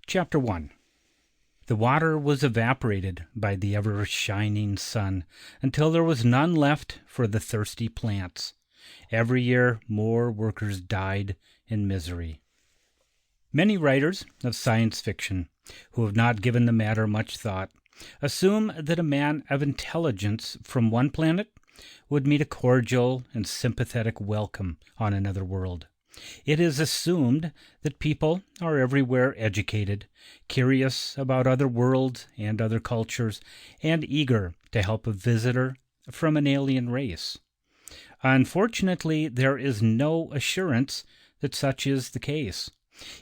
Chapter 1. The water was evaporated by the ever-shining sun until there was none left for the thirsty plants. Every year more workers died in misery. Many writers of science fiction, who have not given the matter much thought, assume that a man of intelligence from one planet would meet a cordial and sympathetic welcome on another world. It is assumed that people are everywhere educated, curious about other worlds and other cultures, and eager to help a visitor from an alien race. Unfortunately, there is no assurance that such is the case.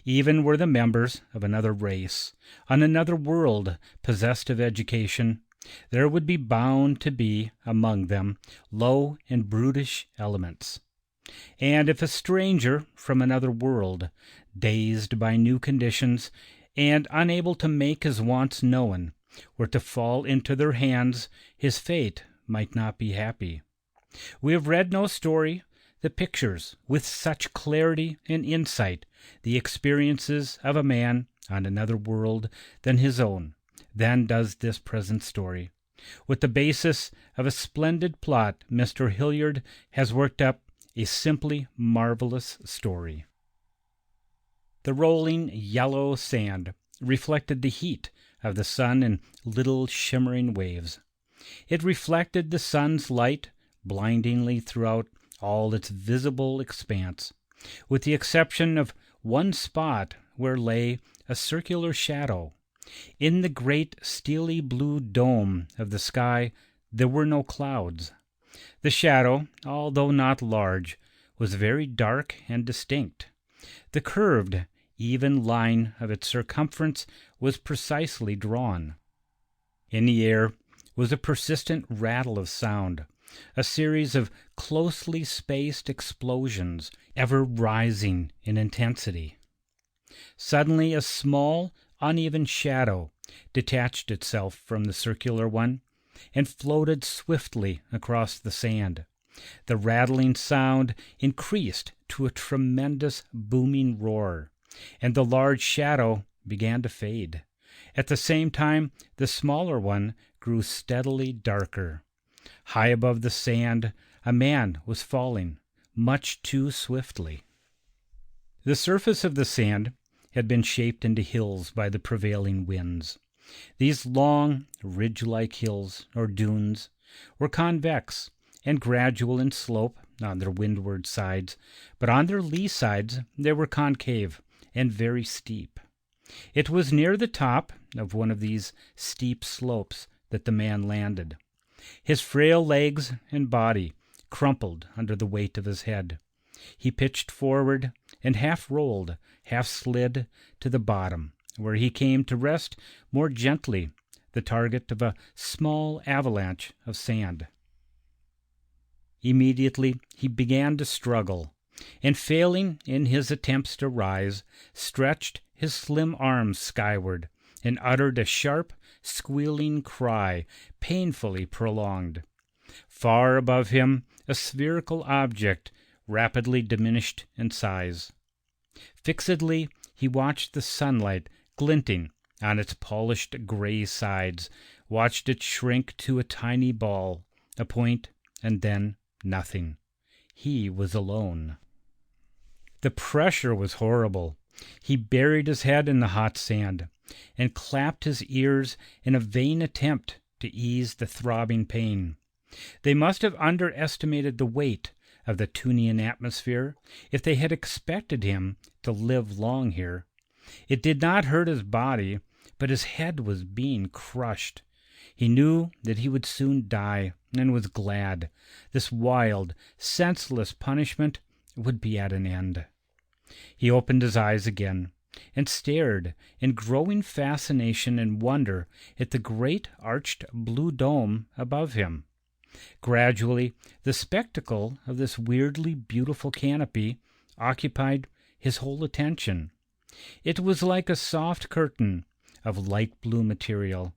Even were the members of another race, on another world, possessed of education, there would be bound to be among them low and brutish elements. And if a stranger from another world, dazed by new conditions and unable to make his wants known, were to fall into their hands, his fate might not be happy. We have read no story that pictures with such clarity and insight the experiences of a man on another world than his own, than does this present story. With the basis of a splendid plot, Mr. Hilliard has worked up a simply marvelous story. The rolling yellow sand reflected the heat of the sun in little shimmering waves. It reflected the sun's light blindingly throughout all its visible expanse, with the exception of one spot where lay a circular shadow. In the great steely blue dome of the sky there were no clouds. The shadow, although not large, was very dark and distinct. The curved, even line of its circumference was precisely drawn. In the air was a persistent rattle of sound, a series of closely spaced explosions, ever rising in intensity. Suddenly a small, uneven shadow detached itself from the circular one and floated swiftly across the sand. The rattling sound increased to a tremendous booming roar, and the large shadow began to fade. At the same time, the smaller one grew steadily darker. High above the sand, a man was falling, much too swiftly. The surface of the sand had been shaped into hills by the prevailing winds. These long, ridge-like hills, or dunes, were convex and gradual in slope on their windward sides, but on their lee sides they were concave and very steep. It was near the top of one of these steep slopes that the man landed. His frail legs and body crumpled under the weight of his head. He pitched forward and half rolled, half slid to the bottom, where he came to rest more gently, the target of a small avalanche of sand. Immediately he began to struggle, and failing in his attempts to rise, stretched his slim arms skyward and uttered a sharp, squealing cry, painfully prolonged. Far above him, a spherical object rapidly diminished in size. Fixedly, he watched the sunlight glinting on its polished gray sides, watched it shrink to a tiny ball, a point, and then nothing. He was alone. The pressure was horrible. He buried his head in the hot sand and clapped his ears in a vain attempt to ease the throbbing pain. They must have underestimated the weight of the Tunian atmosphere if they had expected him to live long here. It did not hurt his body, but his head was being crushed. He knew that he would soon die, and was glad. This wild, senseless punishment would be at an end. He opened his eyes again, and stared in growing fascination and wonder at the great arched blue dome above him. Gradually, the spectacle of this weirdly beautiful canopy occupied his whole attention. It was like a soft curtain of light blue material,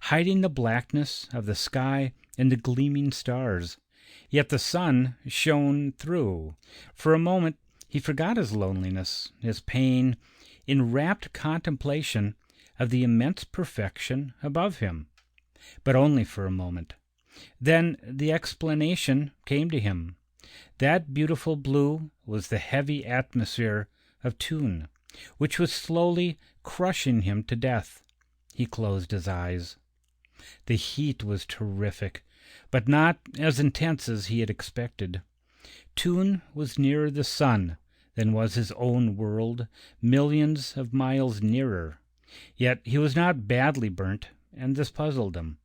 hiding the blackness of the sky and the gleaming stars. Yet the sun shone through. For a moment he forgot his loneliness, his pain, in rapt contemplation of the immense perfection above him, but only for a moment. Then the explanation came to him. That beautiful blue was the heavy atmosphere of Tune, which was slowly crushing him to death. He closed his eyes. The heat was terrific, but not as intense as he had expected. Tune was nearer the sun than was his own world, millions of miles nearer. Yet he was not badly burnt, and this puzzled him.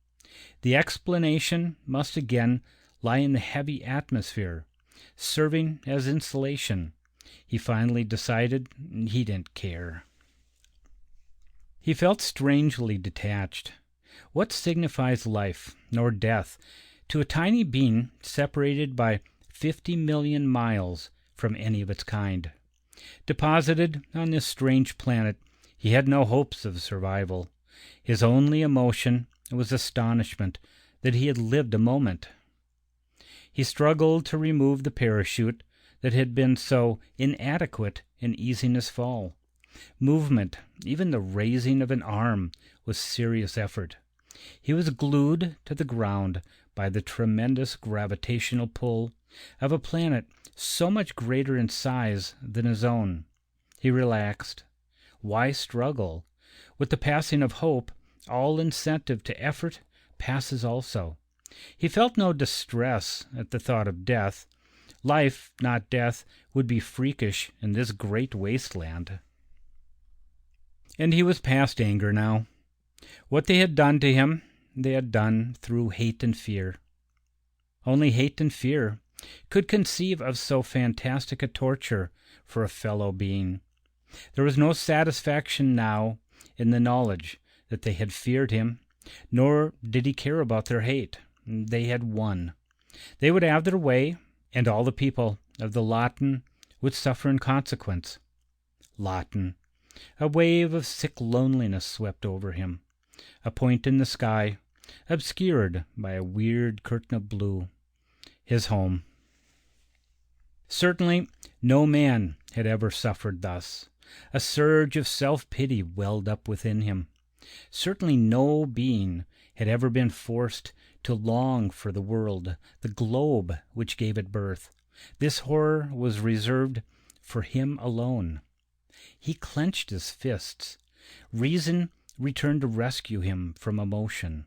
The explanation must again lie in the heavy atmosphere, serving as insulation. He finally decided he didn't care. He felt strangely detached. What signifies life, nor death, to a tiny being separated by 50 million miles from any of its kind? Deposited on this strange planet, he had no hopes of survival. His only emotion was astonishment that he had lived a moment. He struggled to remove the parachute that had been so inadequate in easing his fall. Movement, even the raising of an arm, was serious effort. He was glued to the ground by the tremendous gravitational pull of a planet so much greater in size than his own. He relaxed. Why struggle? With the passing of hope, all incentive to effort passes also. He felt no distress at the thought of death. Life, not death, would be freakish in this great wasteland. And he was past anger now. What they had done to him, they had done through hate and fear. Only hate and fear could conceive of so fantastic a torture for a fellow being. There was no satisfaction now in the knowledge that they had feared him, nor did he care about their hate. They had won. They would have their way, and all the people of the Lawton would suffer in consequence. Lawton. A wave of sick loneliness swept over him. A point in the sky, obscured by a weird curtain of blue. His home. Certainly no man had ever suffered thus. A surge of self-pity welled up within him. Certainly no being had ever been forced to long for the world, the globe which gave it birth. This horror was reserved for him alone. He clenched his fists. Reason returned to rescue him from emotion.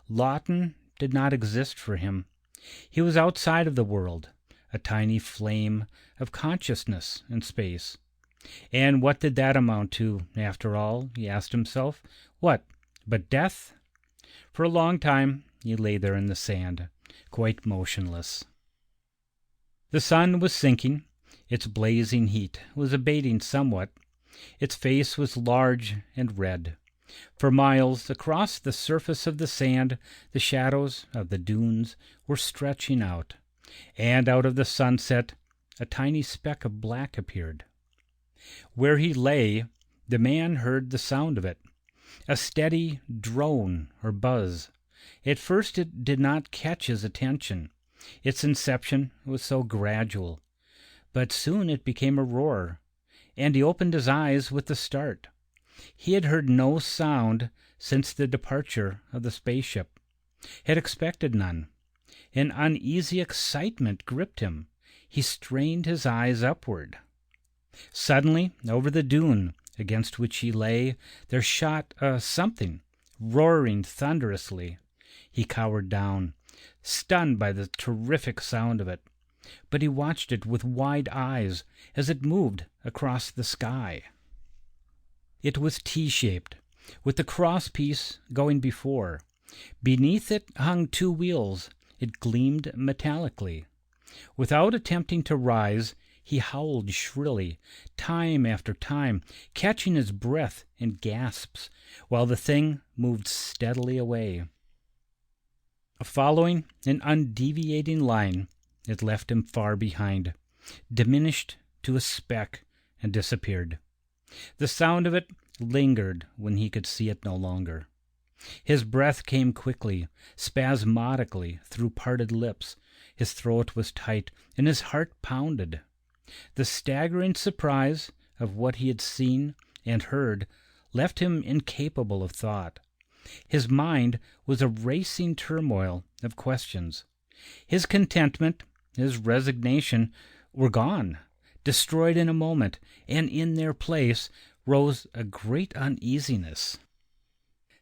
Lawton did not exist for him. He was outside of the world, a tiny flame of consciousness in space. And what did that amount to, after all? He asked himself. What but death? For a long time he lay there in the sand, quite motionless. The sun was sinking. Its blazing heat was abating somewhat. Its face was large and red. For miles across the surface of the sand, the shadows of the dunes were stretching out, and out of the sunset a tiny speck of black appeared. Where he lay, the man heard the sound of it, a steady drone or buzz. At first it did not catch his attention. Its inception was so gradual. But soon it became a roar, and he opened his eyes with a start. He had heard no sound since the departure of the spaceship, had expected none. An uneasy excitement gripped him. He strained his eyes upward. Suddenly, over the dune against which he lay, there shot something, roaring thunderously. He cowered down, stunned by the terrific sound of it. But he watched it with wide eyes as it moved across the sky. It was T-shaped, with the cross-piece going before. Beneath it hung two wheels. It gleamed metallically. Without attempting to rise, he howled shrilly, time after time, catching his breath in gasps, while the thing moved steadily away. Following an undeviating line, it left him far behind, diminished to a speck, and disappeared. The sound of it lingered when he could see it no longer. His breath came quickly, spasmodically, through parted lips. His throat was tight, and his heart pounded. The staggering surprise of what he had seen and heard left him incapable of thought. His mind was a racing turmoil of questions. His contentment, his resignation were gone, destroyed in a moment, and in their place rose a great uneasiness.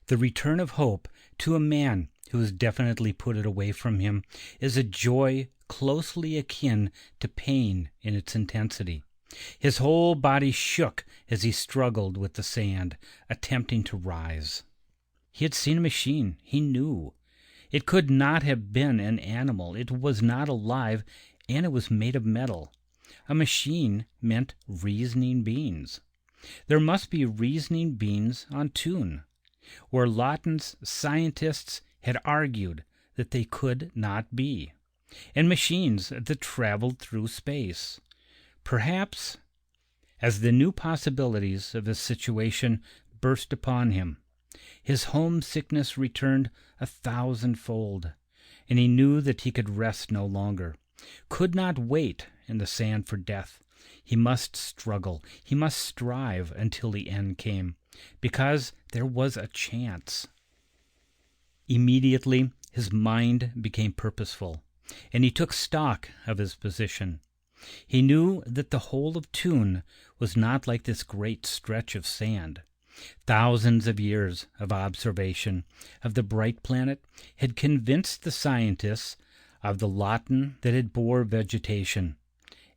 The return of hope to a man who has definitely put it away from him is a joy closely akin to pain in its intensity. His whole body shook as he struggled with the sand, attempting to rise. He had seen a machine, he knew. It could not have been an animal. It was not alive, and it was made of metal. A machine meant reasoning beings. There must be reasoning beings on Toon, where Lawton's scientists had argued that they could not be, and machines that traveled through space. Perhaps, as the new possibilities of his situation burst upon him, his homesickness returned 1,000-fold, and he knew that he could rest no longer, could not wait in the sand for death. He must struggle, he must strive until the end came, because there was a chance. Immediately his mind became purposeful, and he took stock of his position. He knew that the whole of Toon was not like this great stretch of sand. Thousands of years of observation of the bright planet had convinced the scientists of the Lawton that it bore vegetation,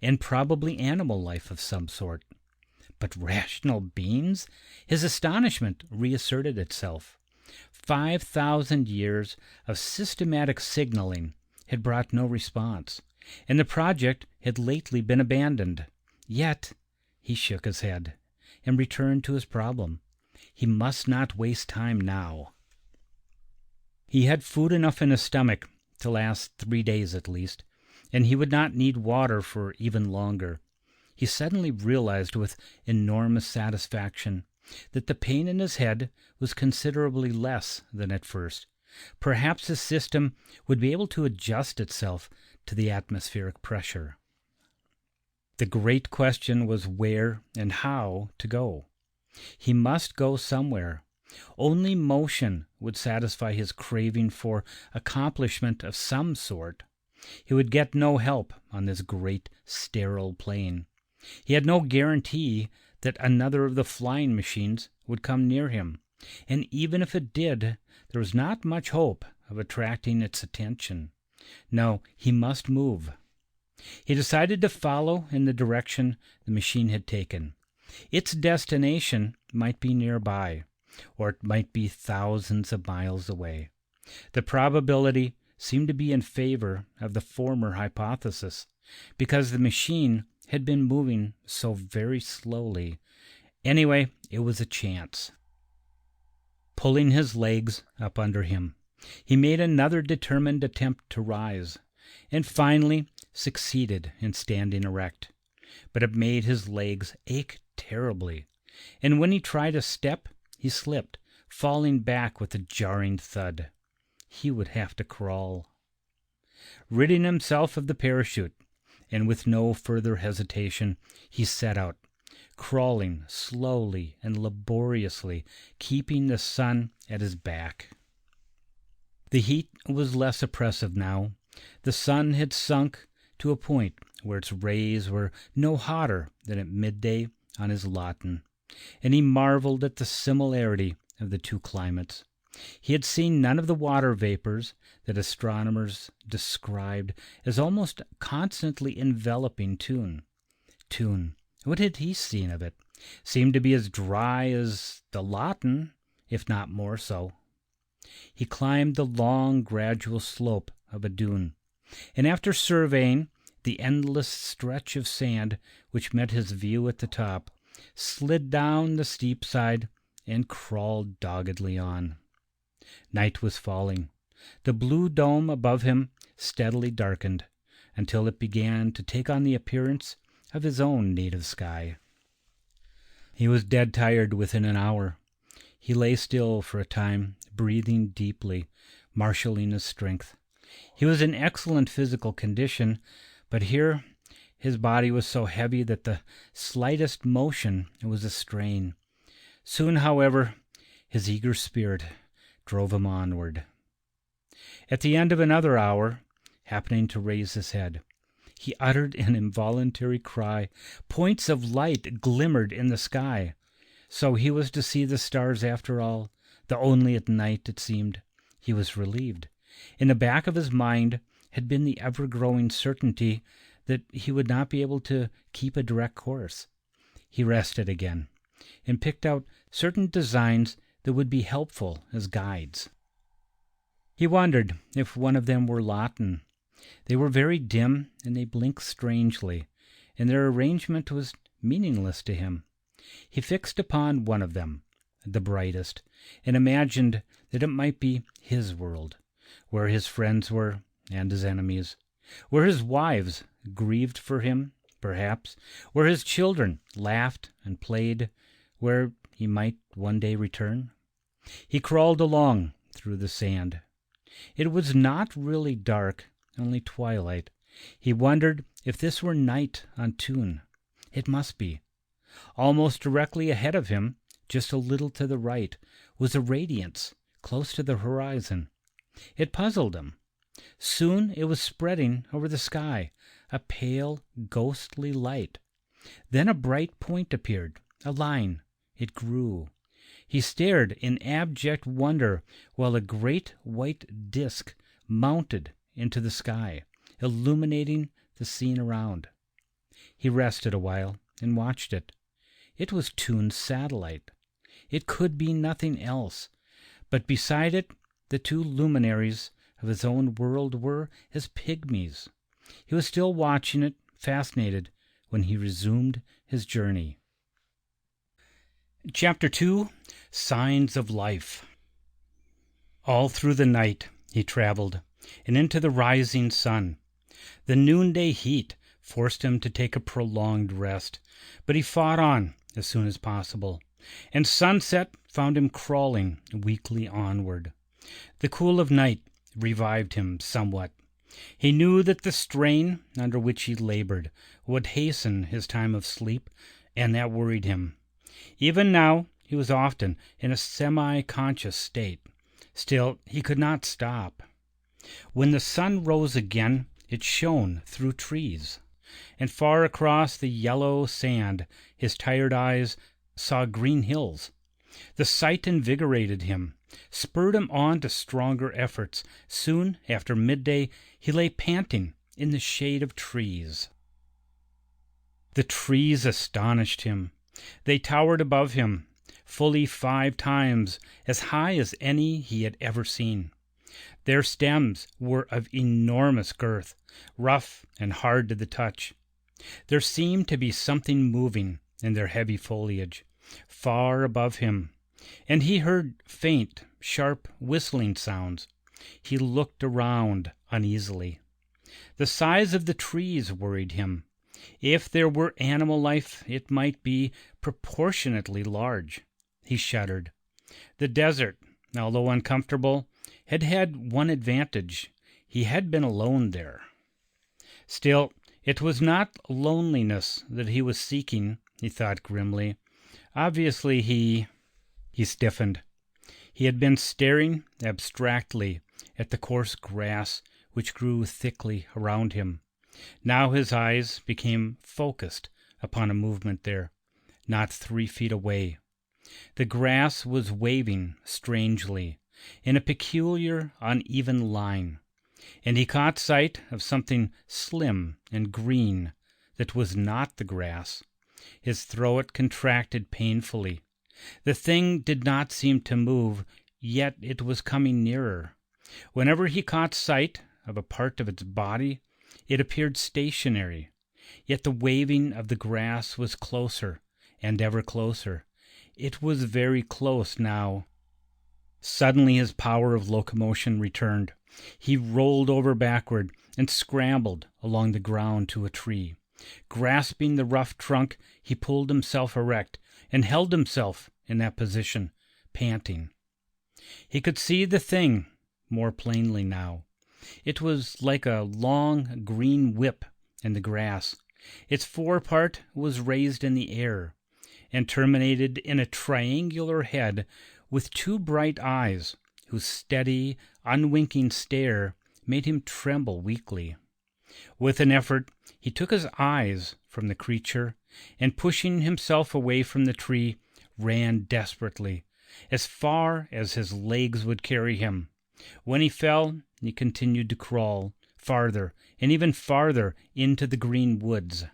and probably animal life of some sort. But rational beings? His astonishment reasserted itself. 5,000 years of systematic signaling had brought no response, and the project had lately been abandoned. Yet he shook his head and returned to his problem. He must not waste time now. He had food enough in his stomach to last 3 days at least, and he would not need water for even longer. He suddenly realized with enormous satisfaction that the pain in his head was considerably less than at first. Perhaps his system would be able to adjust itself to the atmospheric pressure. The great question was where and how to go. He must go somewhere. Only motion would satisfy his craving for accomplishment of some sort. He would get no help on this great sterile plain. He had no guarantee that another of the flying machines would come near him, and even if it did, there was not much hope of attracting its attention. No, he must move. He decided to follow in the direction the machine had taken. Its destination might be nearby, or it might be thousands of miles away. The probability seemed to be in favor of the former hypothesis, because the machine had been moving so very slowly. Anyway, it was a chance. Pulling his legs up under him, he made another determined attempt to rise, and finally succeeded in standing erect. But it made his legs ache terribly, and when he tried a step, he slipped, falling back with a jarring thud. He would have to crawl. Ridding himself of the parachute, and with no further hesitation, he set out, crawling slowly and laboriously, keeping the sun at his back. The heat was less oppressive now. The sun had sunk to a point where its rays were no hotter than at midday on his Lawton, and he marveled at the similarity of the two climates. He had seen none of the water vapors that astronomers described as almost constantly enveloping Toon. Toon, what had he seen of it? Seemed to be as dry as the Lawton, if not more so. He climbed the long, gradual slope of a dune, and after surveying the endless stretch of sand which met his view at the top, slid down the steep side and crawled doggedly on. Night was falling. The blue dome above him steadily darkened until it began to take on the appearance of his own native sky. He was dead tired within an hour. He lay still for a time, breathing deeply, marshalling his strength. He was in excellent physical condition, but here his body was so heavy that the slightest motion was a strain, Soon, however, his eager spirit drove him onward. At the end of another hour, happening to raise his head, he uttered an involuntary cry. Points of light glimmered in the sky. So he was to see the stars after all, though only at night, it seemed. He was relieved. In the back of his mind had been the ever-growing certainty that he would not be able to keep a direct course. He rested again, and picked out certain designs that would be helpful as guides. He wondered if one of them were Latin. They were very dim, and they blinked strangely, and their arrangement was meaningless to him. He fixed upon one of them, the brightest, and imagined that it might be his world, where his friends were, and his enemies, where his wives grieved for him, perhaps, where his children laughed and played, where he might one day return. He crawled along through the sand. It was not really dark, only twilight. He wondered if this were night on Tune. It must be. Almost directly ahead of him, just a little to the right, was a radiance close to the horizon. It puzzled him. Soon it was spreading over the sky, a pale, ghostly light. Then a bright point appeared, a line. It grew. He stared in abject wonder while a great white disk mounted into the sky, illuminating the scene around. He rested a while and watched it. It was Tune's satellite. It could be nothing else. But beside it, the two luminaries of his own world were as pygmies. He was still watching it, fascinated, when he resumed his journey. Chapter 2, Signs of Life. All through the night he traveled, and into the rising sun. The noonday heat forced him to take a prolonged rest, but he fought on as soon as possible, and sunset found him crawling weakly onward. The cool of night revived him somewhat. He knew that the strain under which he labored would hasten his time of sleep, and that worried him. Even now he was often in a semi-conscious state. Still, he could not stop. When the sun rose again, it shone through trees, and far across the yellow sand his tired eyes saw green hills. The sight invigorated him, spurred him on to stronger efforts. Soon after midday he lay panting in the shade of trees. The trees astonished him. They towered above him, fully 5 times as high as any he had ever seen. Their stems were of enormous girth, rough and hard to the touch. There seemed to be something moving in their heavy foliage, far above him, and he heard faint, sharp whistling sounds. He looked around uneasily. The size of the trees worried him. If there were animal life, it might be proportionately large. He shuddered. The desert, although uncomfortable, had had one advantage. He had been alone there. Still, it was not loneliness that he was seeking, he thought grimly. Obviously he stiffened. He had been staring abstractly at the coarse grass which grew thickly around him. Now his eyes became focused upon a movement there, not 3 feet away. The grass was waving strangely, in a peculiar, uneven line, and he caught sight of something slim and green that was not the grass. His throat contracted painfully. The thing did not seem to move, yet it was coming nearer. Whenever he caught sight of a part of its body, it appeared stationary, yet the waving of the grass was closer and ever closer. It was very close now. Suddenly his power of locomotion returned. He rolled over backward and scrambled along the ground to a tree. Grasping the rough trunk, he pulled himself erect and held himself in that position, panting. He could see the thing more plainly now. It was like a long green whip in the grass. Its forepart was raised in the air, and terminated in a triangular head with two bright eyes, whose steady, unwinking stare made him tremble weakly. With an effort, he took his eyes from the creature, and pushing himself away from the tree, ran desperately, as far as his legs would carry him. When he fell, he continued to crawl, farther and even farther into the green woods.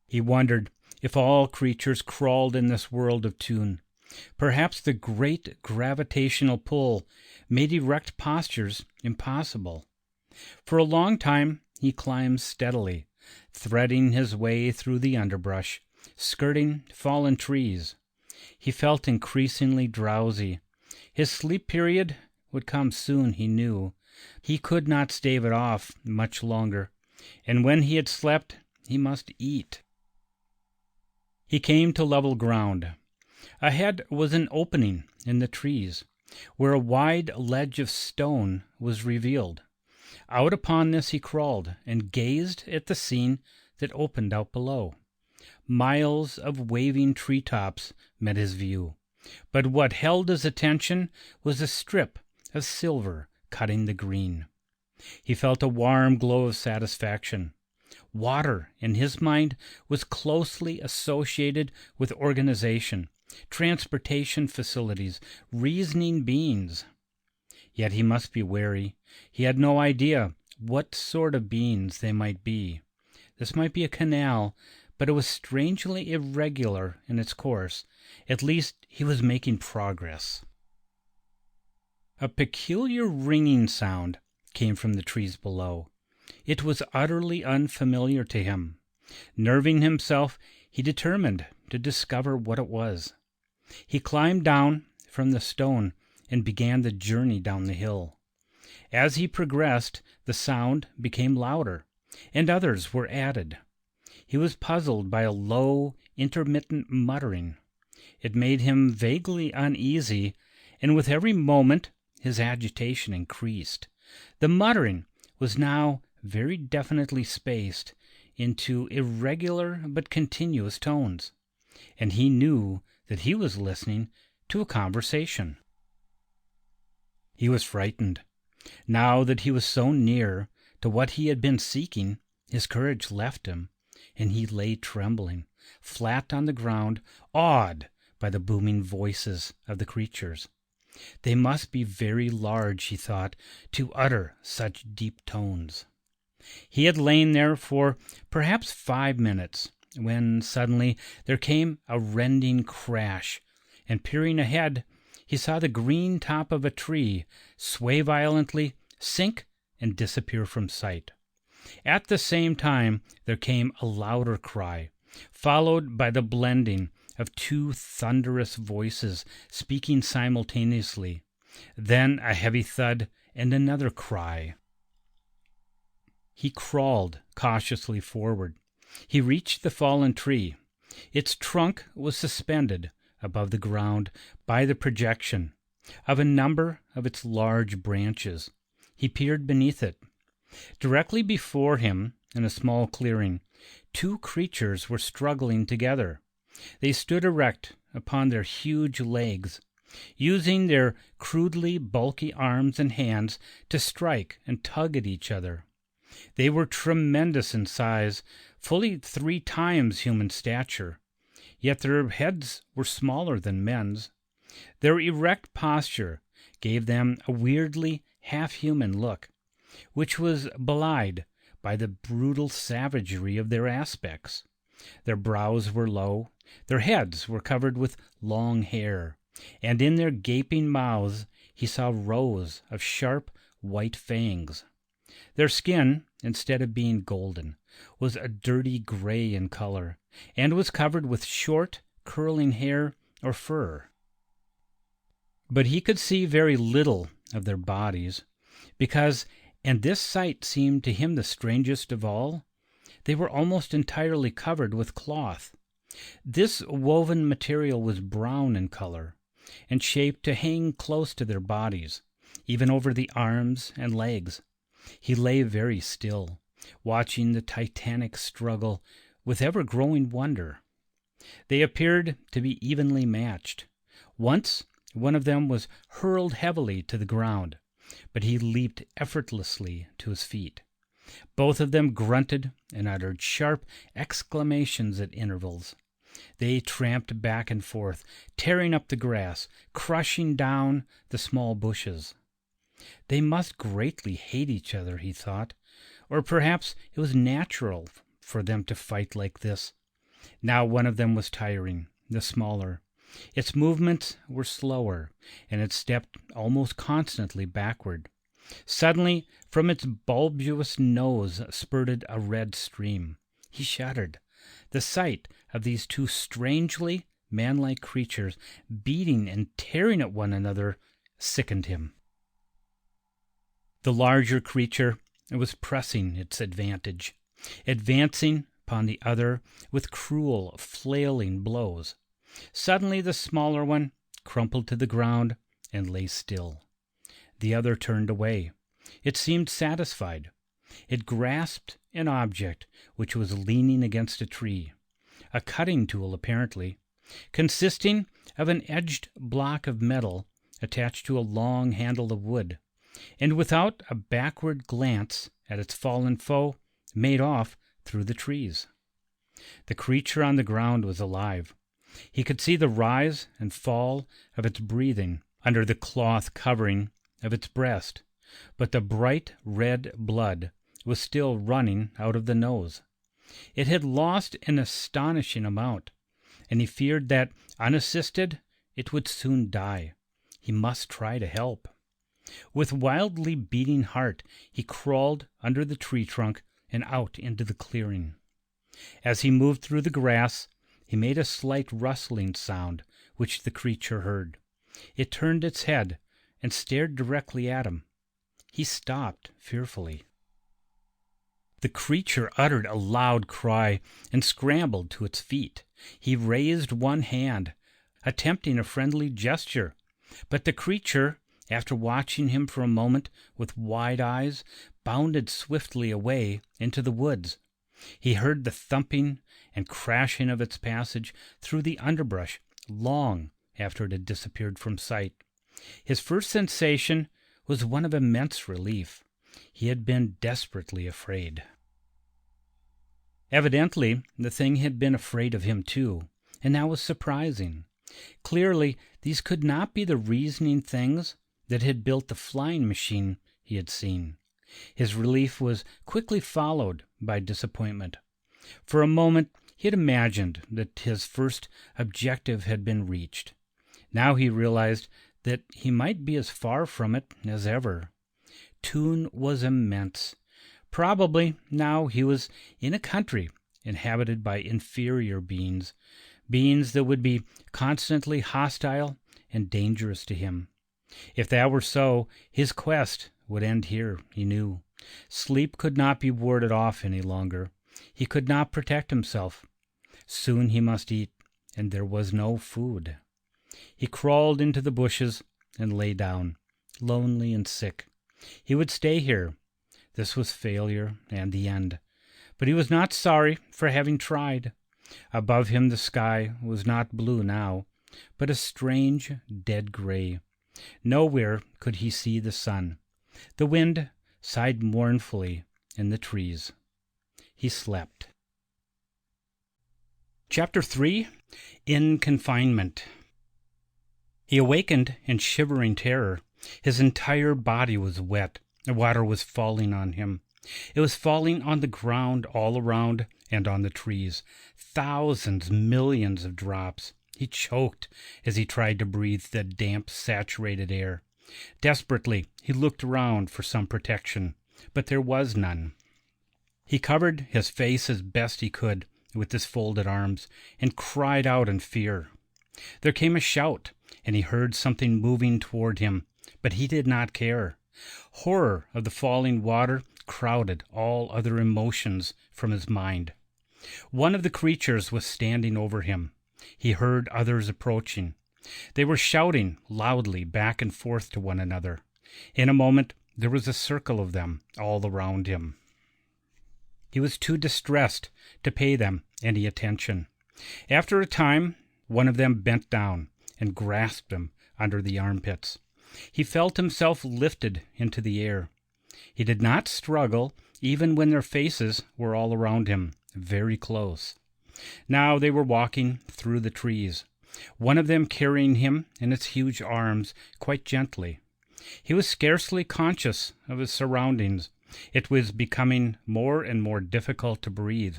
He wondered if all creatures crawled in this world of Toon. Perhaps the great gravitational pull made erect postures impossible. For a long time he climbed steadily, threading his way through the underbrush, skirting fallen trees. He felt increasingly drowsy. His sleep period would come soon, he knew. He could not stave it off much longer, and when he had slept, he must eat. He came to level ground. Ahead was an opening in the trees, where a wide ledge of stone was revealed. Out upon this he crawled, and gazed at the scene that opened out below. Miles of waving treetops met his view, but what held his attention was a strip of silver cutting the green. He felt a warm glow of satisfaction. Water, in his mind, was closely associated with organization, transportation facilities, reasoning beings. Yet he must be wary. He had no idea what sort of beings they might be. This might be a canal, but it was strangely irregular in its course. At least he was making progress. A peculiar ringing sound came from the trees below. It was utterly unfamiliar to him. Nerving himself, he determined to discover what it was. He climbed down from the stone and began the journey down the hill. As he progressed, the sound became louder, and others were added. He was puzzled by a low, intermittent muttering. It made him vaguely uneasy, and with every moment his agitation increased. The muttering was now very definitely spaced into irregular but continuous tones, and he knew that he was listening to a conversation. He was frightened. Now that he was so near to what he had been seeking, his courage left him, and he lay trembling, flat on the ground, awed by the booming voices of the creatures. They must be very large, he thought, to utter such deep tones. He had lain there for perhaps 5 minutes, when suddenly there came a rending crash, and peering ahead, he saw the green top of a tree sway violently, sink, and disappear from sight. At the same time there came a louder cry, followed by the blending of 2 thunderous voices speaking simultaneously. Then a heavy thud and another cry. He crawled cautiously forward. He reached the fallen tree. Its trunk was suspended above the ground by the projection of a number of its large branches. He peered beneath it. Directly before him, in a small clearing, 2 creatures were struggling together. They stood erect upon their huge legs, using their crudely bulky arms and hands to strike and tug at each other. They were tremendous in size, fully 3 times human stature, yet their heads were smaller than men's. Their erect posture gave them a weirdly half-human look, which was belied by the brutal savagery of their aspects. Their brows were low, their heads were covered with long hair, and in their gaping mouths he saw rows of sharp white fangs. Their skin, instead of being golden, was a dirty gray in color, and was covered with short, curling hair or fur. But he could see very little of their bodies, because, and this sight seemed to him the strangest of all, they were almost entirely covered with cloth. This woven material was brown in color, and shaped to hang close to their bodies, even over the arms and legs. He lay very still, watching the titanic struggle with ever-growing wonder. They appeared to be evenly matched. Once, one of them was hurled heavily to the ground, but he leaped effortlessly to his feet. Both of them grunted and uttered sharp exclamations at intervals. They tramped back and forth, tearing up the grass, crushing down the small bushes. They must greatly hate each other, he thought, or perhaps it was natural for them to fight like this. Now one of them was tiring, the smaller. Its movements were slower, and it stepped almost constantly backward. Suddenly, from its bulbous nose spurted a red stream. He shuddered. The sight of these two strangely man-like creatures beating and tearing at one another sickened him. The larger creature was pressing its advantage, advancing upon the other with cruel, flailing blows. Suddenly the smaller one crumpled to the ground and lay still. The other turned away. It seemed satisfied. It grasped an object which was leaning against a tree, a cutting tool apparently, consisting of an edged block of metal attached to a long handle of wood, and without a backward glance at its fallen foe, made off through the trees. The creature on the ground was alive. He could see the rise and fall of its breathing under the cloth covering of its breast, but the bright red blood was still running out of the nose. It had lost an astonishing amount, and he feared that, unassisted, it would soon die. He must try to help. With wildly beating heart, he crawled under the tree trunk and out into the clearing. As he moved through the grass, he made a slight rustling sound, which the creature heard. It turned its head and stared directly at him. He stopped fearfully. The creature uttered a loud cry and scrambled to its feet. He raised one hand, attempting a friendly gesture, but the creature, after watching him for a moment with wide eyes, bounded swiftly away into the woods. He heard the thumping and crashing of its passage through the underbrush long after it had disappeared from sight. His first sensation was one of immense relief. He had been desperately afraid. Evidently, the thing had been afraid of him too, and that was surprising. Clearly, these could not be the reasoning things that had built the flying machine he had seen. His relief was quickly followed by disappointment. For a moment, he had imagined that his first objective had been reached. Now he realized that he might be as far from it as ever. Toon was immense. Probably now he was in a country inhabited by inferior beings, beings that would be constantly hostile and dangerous to him. If that were so, his quest would end here, he knew. Sleep could not be warded off any longer. He could not protect himself. Soon he must eat, and there was no food. He crawled into the bushes and lay down, lonely and sick. He would stay here. This was failure and the end. But he was not sorry for having tried. Above him the sky was not blue now, but a strange dead gray. Nowhere could he see the sun. The wind sighed mournfully in the trees. He slept. Chapter 3. In Confinement. He awakened in shivering terror. His entire body was wet. The water was falling on him. It was falling on the ground all around and on the trees. Thousands, millions of drops. He choked as he tried to breathe the damp, saturated air. Desperately, he looked around for some protection, but there was none. He covered his face as best he could with his folded arms and cried out in fear. There came a shout, and he heard something moving toward him, but he did not care. Horror of the falling water crowded all other emotions from his mind. One of the creatures was standing over him. He heard others approaching. They were shouting loudly back and forth to one another. In a moment, there was a circle of them all around him. He was too distressed to pay them any attention. After a time, one of them bent down and grasped him under the armpits. He felt himself lifted into the air. He did not struggle, even when their faces were all around him, very close. Now they were walking through the trees, one of them carrying him in its huge arms quite gently. He was scarcely conscious of his surroundings. It was becoming more and more difficult to breathe.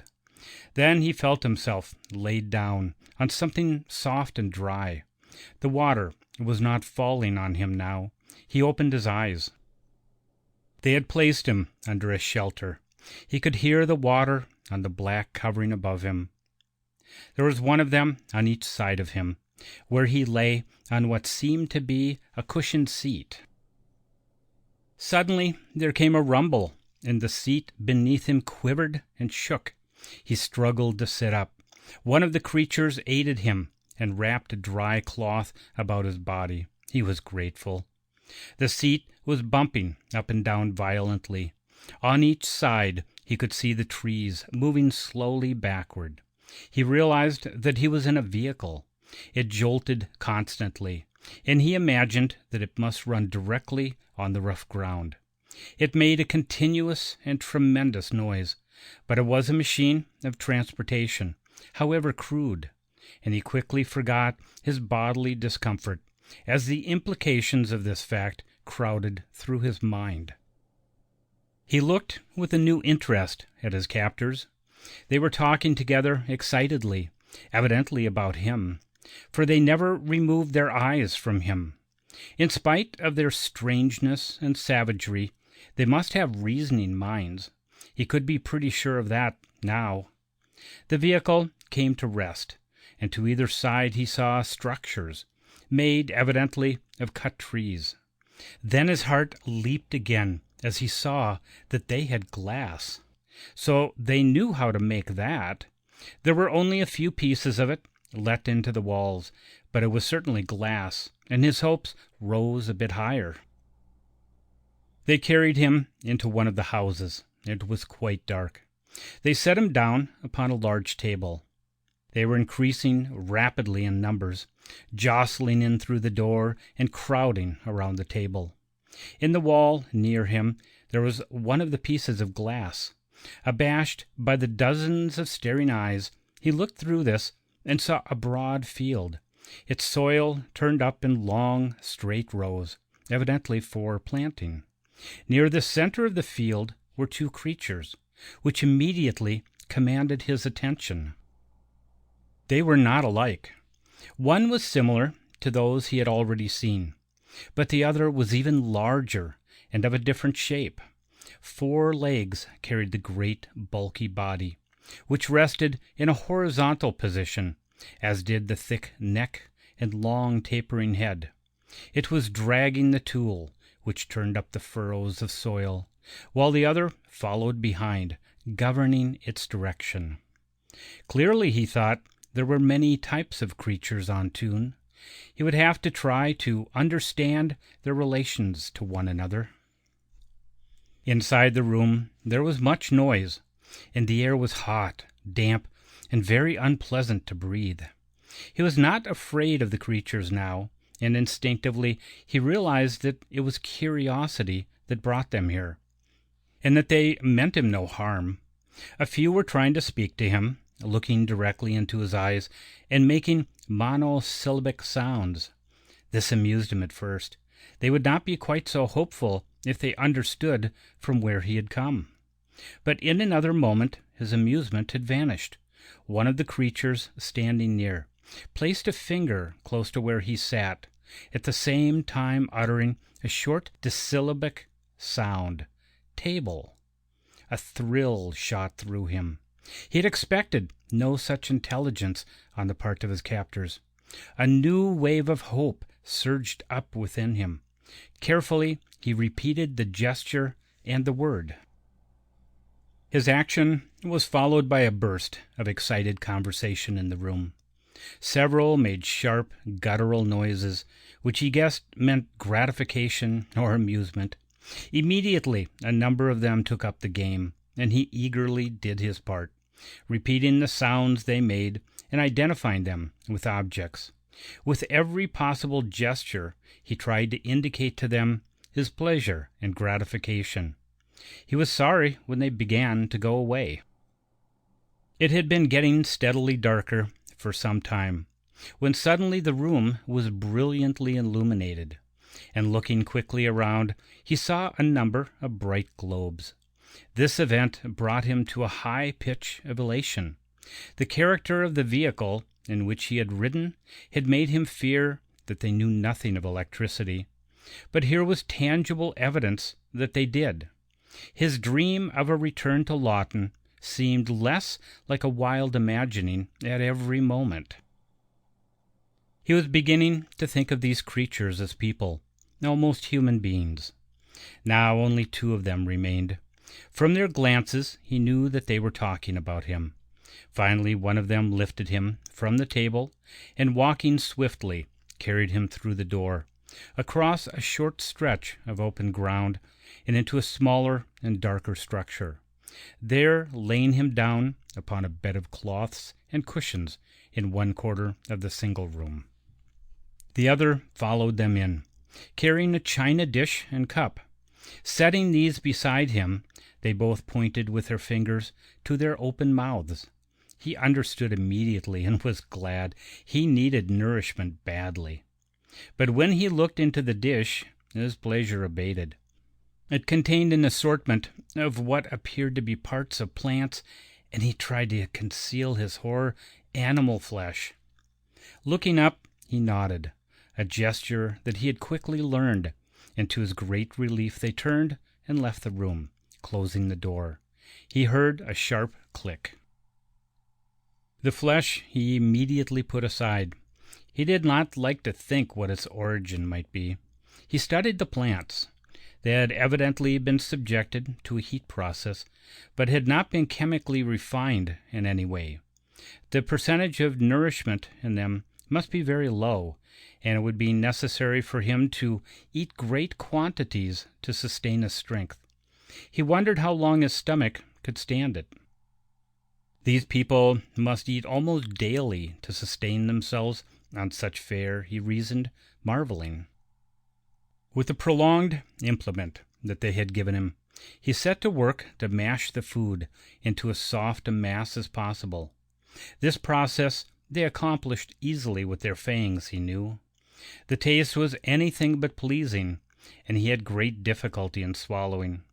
Then he felt himself laid down on something soft and dry. The water was not falling on him now. He opened his eyes. They had placed him under a shelter. He could hear the water on the black covering above him. There was one of them on each side of him, where he lay on what seemed to be a cushioned seat. Suddenly there came a rumble, and the seat beneath him quivered and shook. He struggled to sit up. One of the creatures aided him and wrapped a dry cloth about his body. He was grateful. The seat was bumping up and down violently. On each side he could see the trees moving slowly backward. He realized that he was in a vehicle. It jolted constantly, and he imagined that it must run directly on the rough ground. It made a continuous and tremendous noise, but it was a machine of transportation, however crude, and he quickly forgot his bodily discomfort as the implications of this fact crowded through his mind. He looked with a new interest at his captors. They were talking together excitedly, evidently about him, for they never removed their eyes from him. In spite of their strangeness and savagery, they must have reasoning minds. He could be pretty sure of that now. The vehicle came to rest, and to either side he saw structures, made evidently of cut trees. Then his heart leaped again as he saw that they had glass. So they knew how to make that. There were only a few pieces of it let into the walls, but it was certainly glass, and his hopes rose a bit higher. They carried him into one of the houses. It was quite dark. They set him down upon a large table. They were increasing rapidly in numbers, jostling in through the door and crowding around the table. In the wall near him there was one of the pieces of glass. Abashed by the dozens of staring eyes, he looked through this and saw a broad field, its soil turned up in long, straight rows, evidently for planting. Near the center of the field were two creatures, which immediately commanded his attention. They were not alike. One was similar to those he had already seen, but the other was even larger and of a different shape. 4 legs carried the great, bulky body, which rested in a horizontal position, as did the thick neck and long tapering head. It was dragging the tool, which turned up the furrows of soil, while the other followed behind, governing its direction. Clearly, he thought, there were many types of creatures on Toon. He would have to try to understand their relations to one another. Inside the room there was much noise, and the air was hot, damp, and very unpleasant to breathe. He was not afraid of the creatures now, and instinctively he realized that it was curiosity that brought them here, and that they meant him no harm. A few were trying to speak to him, looking directly into his eyes and making monosyllabic sounds. This amused him at first. They would not be quite so hopeful if they understood from where he had come. But in another moment his amusement had vanished. One of the creatures standing near placed a finger close to where he sat, at the same time uttering a short dissyllabic sound. Table. A thrill shot through him. He had expected no such intelligence on the part of his captors. A new wave of hope surged up within him. Carefully, he repeated the gesture and the word. His action was followed by a burst of excited conversation in the room. Several made sharp, guttural noises, which he guessed meant gratification or amusement. Immediately, a number of them took up the game, and he eagerly did his part, repeating the sounds they made and identifying them with objects. With every possible gesture, he tried to indicate to them his pleasure and gratification. He was sorry when they began to go away. It had been getting steadily darker for some time, when suddenly the room was brilliantly illuminated, and looking quickly around, he saw a number of bright globes. This event brought him to a high pitch of elation. The character of the vehicle in which he had ridden had made him fear that they knew nothing of electricity, but here was tangible evidence that they did. His dream of a return to Lawton seemed less like a wild imagining at every moment. He was beginning to think of these creatures as people, almost human beings. Now only two of them remained. From their glances, he knew that they were talking about him. Finally, one of them lifted him from the table and, walking swiftly, carried him through the door, across a short stretch of open ground, and into a smaller and darker structure. There, laying him down upon a bed of cloths and cushions in one corner of the single room. The other followed them in, carrying a china dish and cup. Setting these beside him, they both pointed with their fingers to their open mouths. He understood immediately and was glad. He needed nourishment badly. But when he looked into the dish, his pleasure abated. It contained an assortment of what appeared to be parts of plants, and he tried to conceal his horror. Animal flesh. Looking up, he nodded, a gesture that he had quickly learned, and to his great relief they turned and left the room, closing the door. He heard a sharp click. The flesh he immediately put aside. He did not like to think what its origin might be. He studied the plants. They had evidently been subjected to a heat process, but had not been chemically refined in any way. The percentage of nourishment in them must be very low, and it would be necessary for him to eat great quantities to sustain his strength. He wondered how long his stomach could stand it. These people must eat almost daily to sustain themselves on such fare, he reasoned, marveling. With the prolonged implement that they had given him, he set to work to mash the food into as soft a mass as possible. This process they accomplished easily with their fangs, he knew. The taste was anything but pleasing, and he had great difficulty in swallowing.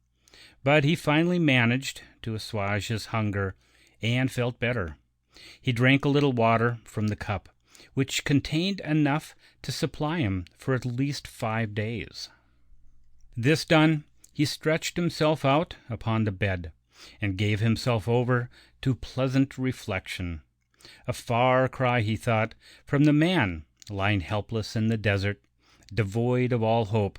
But he finally managed to assuage his hunger and felt better. He drank a little water from the cup, which contained enough to supply him for at least 5 days. This done, he stretched himself out upon the bed and gave himself over to pleasant reflection. A far cry, he thought, from the man lying helpless in the desert, devoid of all hope,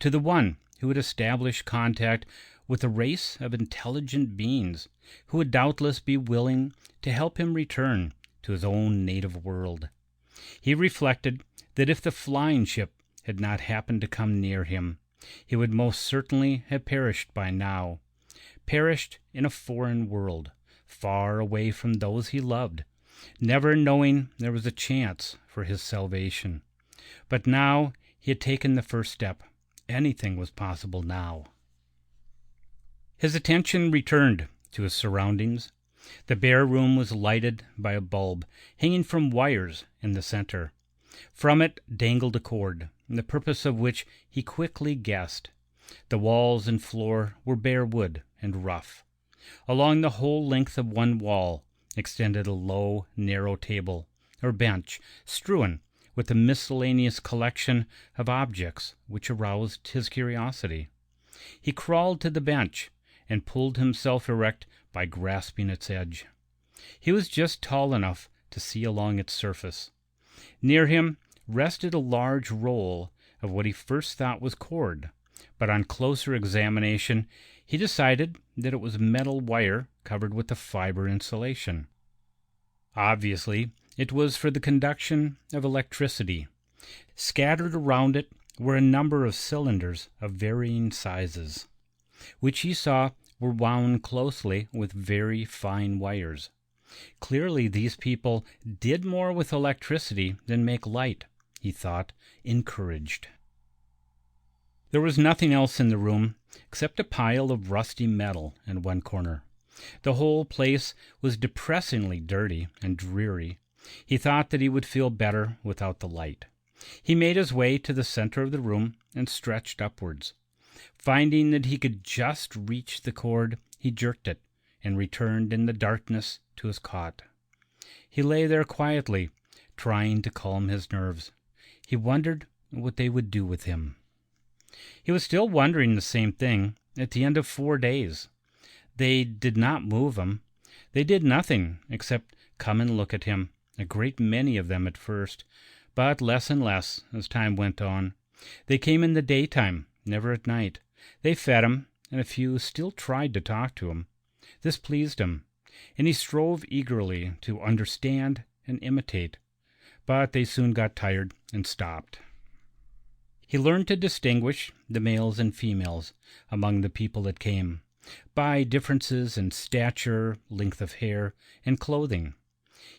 to the one who had established contact with a race of intelligent beings who would doubtless be willing to help him return to his own native world. He reflected that if the flying ship had not happened to come near him, he would most certainly have perished by now, perished in a foreign world, far away from those he loved, never knowing there was a chance for his salvation. But now he had taken the first step. Anything was possible now. His attention returned to his surroundings. The bare room was lighted by a bulb hanging from wires in the center. From it dangled a cord, the purpose of which he quickly guessed. The walls and floor were bare wood and rough. Along the whole length of one wall extended a low, narrow table or bench, strewn with a miscellaneous collection of objects which aroused his curiosity. He crawled to the bench and pulled himself erect by grasping its edge. He was just tall enough to see along its surface. Near him rested a large roll of what he first thought was cord, but on closer examination he decided that it was metal wire covered with a fiber insulation. Obviously, it was for the conduction of electricity. Scattered around it were a number of cylinders of varying sizes, which he saw were wound closely with very fine wires. Clearly these people did more with electricity than make light, he thought, encouraged. There was nothing else in the room except a pile of rusty metal in one corner. The whole place was depressingly dirty and dreary. He thought that he would feel better without the light. He made his way to the center of the room and stretched upwards. Finding that he could just reach the cord, he jerked it and returned in the darkness to his cot. He lay there quietly, trying to calm his nerves. He wondered what they would do with him. He was still wondering the same thing at the end of 4 days. They did not move him. They did nothing except come and look at him, a great many of them at first, but less and less as time went on. They came in the daytime, never at night. They fed him, and a few still tried to talk to him. This pleased him, and he strove eagerly to understand and imitate, but they soon got tired and stopped. He learned to distinguish the males and females among the people that came, by differences in stature, length of hair, and clothing.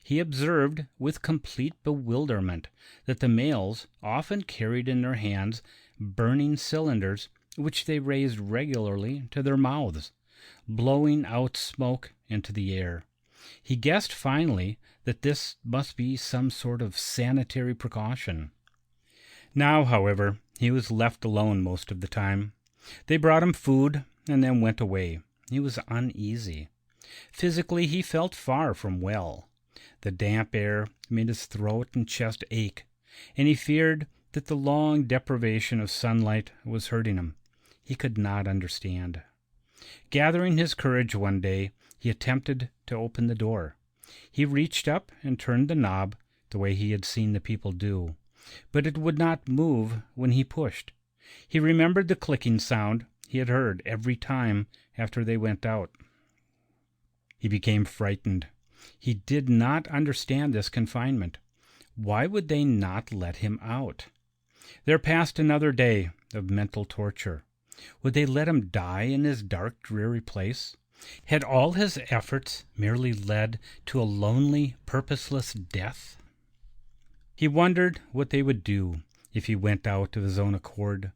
He observed with complete bewilderment that the males often carried in their hands burning cylinders which they raised regularly to their mouths, blowing out smoke into the air. He guessed finally that this must be some sort of sanitary precaution. Now, however, he was left alone most of the time. They brought him food and then went away. He was uneasy. Physically, he felt far from well. The damp air made his throat and chest ache, and he feared that the long deprivation of sunlight was hurting him. He could not understand. Gathering his courage one day, he attempted to open the door. He reached up and turned the knob the way he had seen the people do, but it would not move when he pushed. He remembered the clicking sound he had heard every time after they went out. He became frightened. He did not understand this confinement. Why would they not let him out? There passed another day of mental torture. Would they let him die in his dark, dreary place? Had all his efforts merely led to a lonely, purposeless death? He wondered what they would do if he went out of his own accord,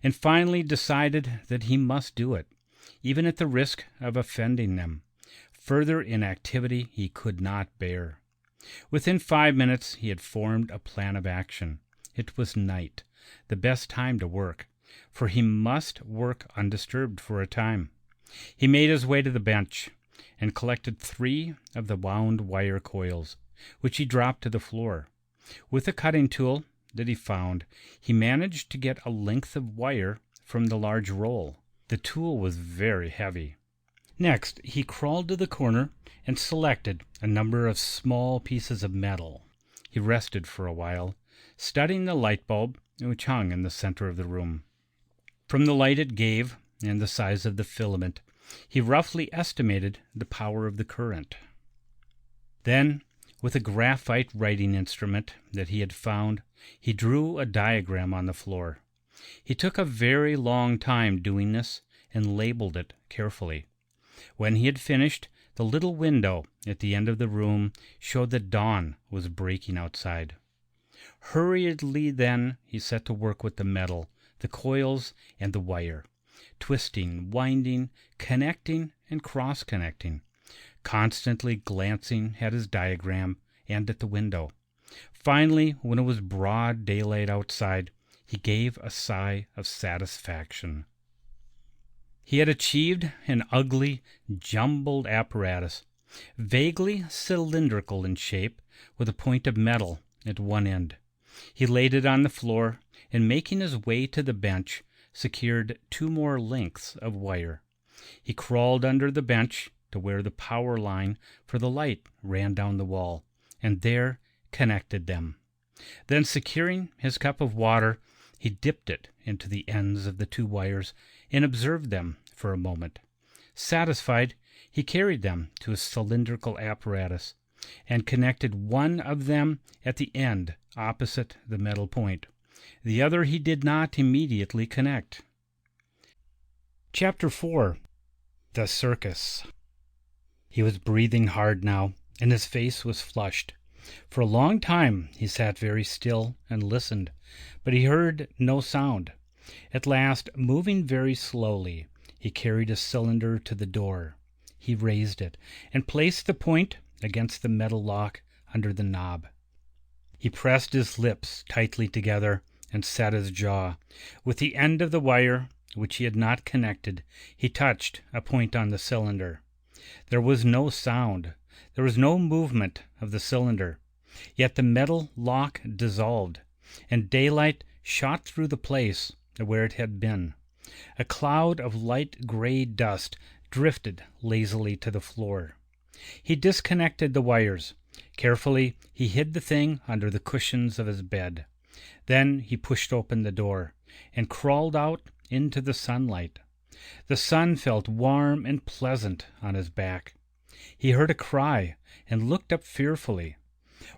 and finally decided that he must do it, even at the risk of offending them. Further inactivity he could not bear. Within 5 minutes he had formed a plan of action. It was night, the best time to work, for he must work undisturbed for a time. He made his way to the bench and collected 3 of the wound wire coils, which he dropped to the floor. With a cutting tool that he found, he managed to get a length of wire from the large roll. The tool was very heavy. Next, he crawled to the corner and selected a number of small pieces of metal. He rested for a while, studying the light bulb which hung in the center of the room. From the light it gave and the size of the filament, he roughly estimated the power of the current. Then, with a graphite writing instrument that he had found, he drew a diagram on the floor. He took a very long time doing this and labeled it carefully. When he had finished, the little window at the end of the room showed that dawn was breaking outside. Hurriedly then he set to work with the metal, the coils, and the wire, twisting, winding, connecting, and cross-connecting, constantly glancing at his diagram and at the window. Finally, when it was broad daylight outside, he gave a sigh of satisfaction. He had achieved an ugly, jumbled apparatus, vaguely cylindrical in shape, with a point of metal at one end. He laid it on the floor, and making his way to the bench, secured 2 more lengths of wire. He crawled under the bench to where the power line for the light ran down the wall, and there connected them. Then, securing his cup of water, he dipped it into the ends of the 2 wires and observed them for a moment. Satisfied, he carried them to his cylindrical apparatus and connected one of them at the end opposite the metal point. The other he did not immediately connect. Chapter 4. The Circus. He was breathing hard now and his face was flushed. For a long time he sat very still and listened, but he heard no sound. At last, moving very slowly, he carried a cylinder to the door. He raised it and placed the point against the metal lock under the knob. He pressed his lips tightly together and set his jaw. With the end of the wire, which he had not connected, he touched a point on the cylinder. There was no sound. There was no movement of the cylinder. Yet the metal lock dissolved, and daylight shot through the place where it had been. A cloud of light gray dust drifted lazily to the floor. He disconnected the wires. Carefully, he hid the thing under the cushions of his bed. Then he pushed open the door and crawled out into the sunlight. The sun felt warm and pleasant on his back. He heard a cry and looked up fearfully.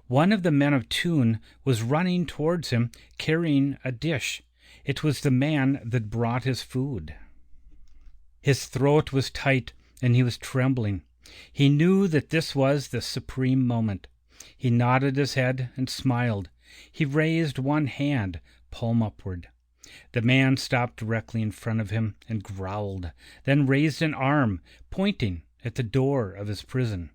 One of the men of Toon was running towards him, carrying a dish. It was the man that brought his food. His throat was tight, and he was trembling. He knew that this was the supreme moment. He nodded his head and smiled. He raised one hand, palm upward. The man stopped directly in front of him and growled, then raised an arm, pointing at the door of his prison.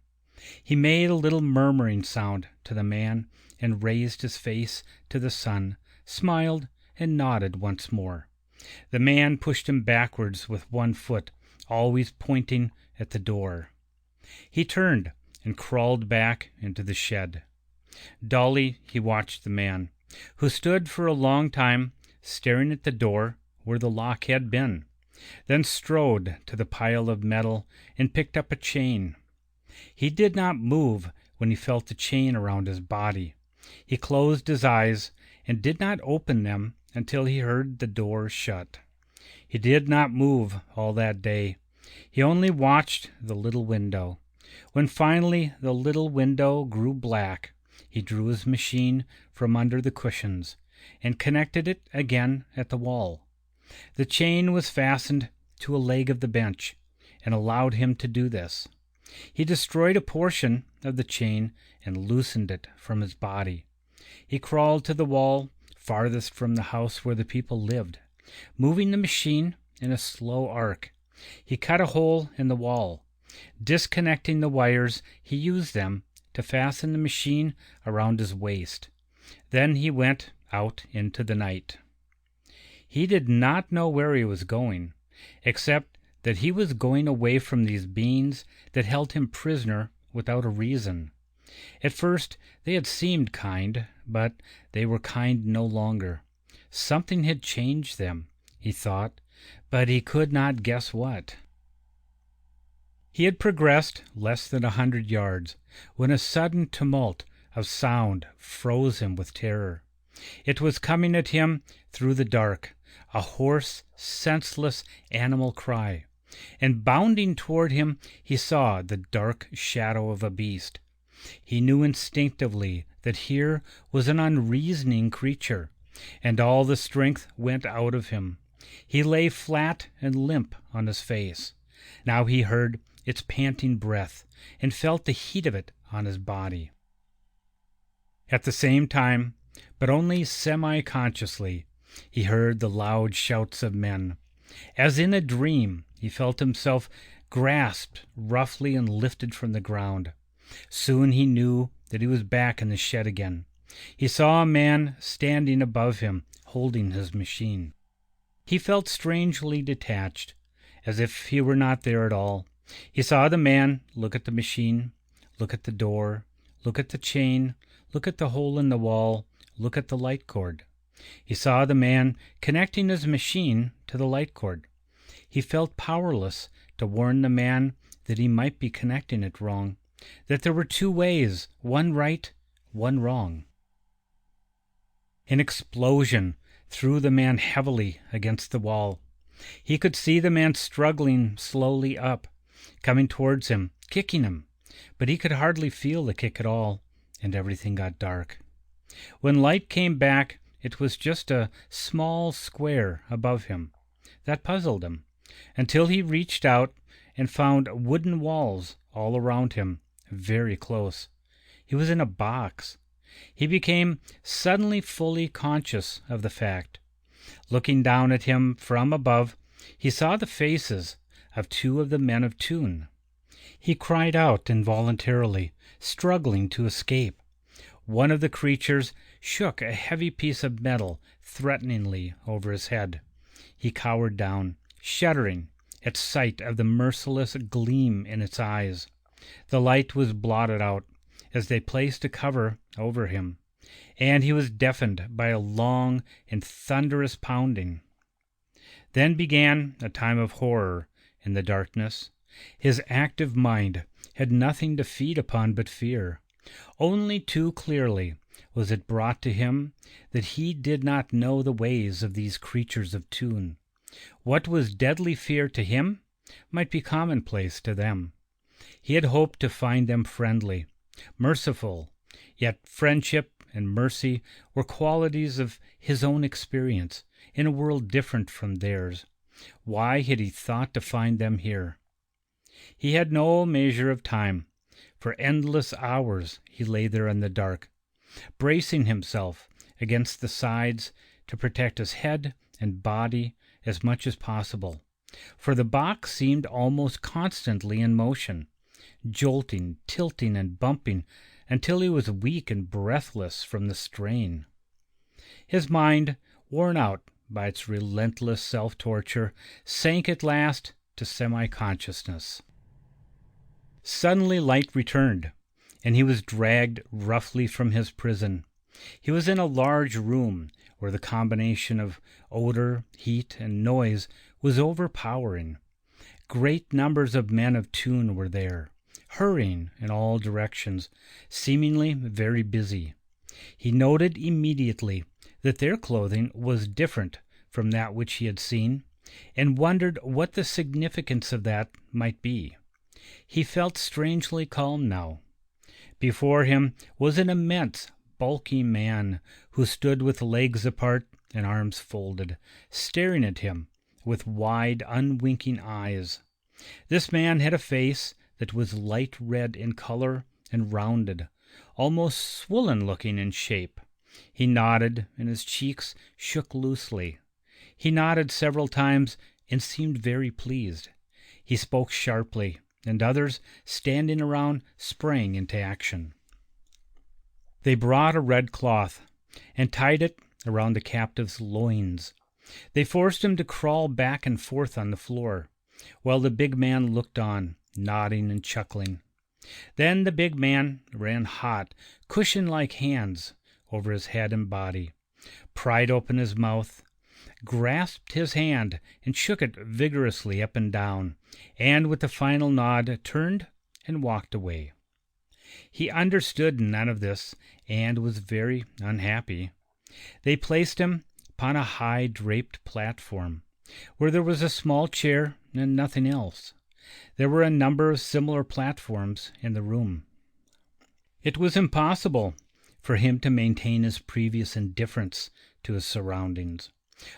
He made a little murmuring sound to the man and raised his face to the sun, smiled, and nodded once more. The man pushed him backwards with one foot, always pointing at the door. He turned and crawled back into the shed. Dully he watched the man, who stood for a long time staring at the door where the lock had been, then strode to the pile of metal and picked up a chain. He did not move when he felt the chain around his body. He closed his eyes and did not open them until he heard the door shut. He did not move all that day. He only watched the little window. When finally the little window grew black, he drew his machine from under the cushions and connected it again at the wall. The chain was fastened to a leg of the bench and allowed him to do this. He destroyed a portion of the chain and loosened it from his body. He crawled to the wall farthest from the house where the people lived, moving the machine in a slow arc. He cut a hole in the wall. Disconnecting the wires, he used them to fasten the machine around his waist. Then he went out into the night. He did not know where he was going, except that he was going away from these beings that held him prisoner without a reason. At first they had seemed kind, but they were kind no longer. Something had changed them, he thought, but he could not guess what. He had progressed less than 100 yards when a sudden tumult of sound froze him with terror. It was coming at him through the dark, a hoarse, senseless animal cry, and bounding toward him he saw the dark shadow of a beast. He knew instinctively that here was an unreasoning creature, and all the strength went out of him. He lay flat and limp on his face. Now he heard its panting breath and felt the heat of it on his body. At the same time, but only semi-consciously, he heard the loud shouts of men. As in a dream, he felt himself grasped roughly and lifted from the ground. Soon he knew that he was back in the shed again. He saw a man standing above him, holding his machine. He felt strangely detached, as if he were not there at all. He saw the man look at the machine, look at the door, look at the chain, look at the hole in the wall, look at the light cord. He saw the man connecting his machine to the light cord. He felt powerless to warn the man that he might be connecting it wrong, that there were two ways, one right, one wrong. An explosion threw the man heavily against the wall. He could see the man struggling slowly up, coming towards him, kicking him, but he could hardly feel the kick at all, and everything got dark. When light came back, it was just a small square above him. That puzzled him, until he reached out and found wooden walls all around him, very close. He was in a box. He became suddenly fully conscious of the fact. Looking down at him from above, he saw the faces of two of the men of Toon. He cried out involuntarily, struggling to escape. One of the creatures shook a heavy piece of metal threateningly over his head. He cowered down, shuddering at sight of the merciless gleam in its eyes. The light was blotted out as they placed a cover over him, and he was deafened by a long and thunderous pounding. Then began a time of horror in the darkness. His active mind had nothing to feed upon but fear. Only too clearly was it brought to him that he did not know the ways of these creatures of Toon. What was deadly fear to him might be commonplace to them. He had hoped to find them friendly, merciful, yet friendship and mercy were qualities of his own experience in a world different from theirs. Why had he thought to find them here? He had no measure of time. For endless hours he lay there in the dark, bracing himself against the sides to protect his head and body as much as possible, for the box seemed almost constantly in motion, jolting, tilting, and bumping until he was weak and breathless from the strain. His mind, worn out by its relentless self-torture, sank at last to semi-consciousness. Suddenly light returned, and he was dragged roughly from his prison. He was in a large room where the combination of odor, heat, and noise was overpowering. Great numbers of men of Toon were there, hurrying in all directions, seemingly very busy. He noted immediately that their clothing was different from that which he had seen, and wondered what the significance of that might be. He felt strangely calm now. Before him was an immense, bulky man who stood with legs apart and arms folded, staring at him with wide, unwinking eyes. This man had a face that was light red in color and rounded, almost swollen-looking in shape. He nodded, and his cheeks shook loosely. He nodded several times and seemed very pleased. He spoke sharply, and others, standing around, sprang into action. They brought a red cloth and tied it around the captive's loins. They forced him to crawl back and forth on the floor, while the big man looked on, nodding and chuckling. Then the big man ran hot, cushion-like hands over his head and body, pried open his mouth, grasped his hand and shook it vigorously up and down, and with a final nod turned and walked away. He understood none of this and was very unhappy. They placed him upon a high draped platform, where there was a small chair and nothing else. There were a number of similar platforms in the room. It was impossible for him to maintain his previous indifference to his surroundings.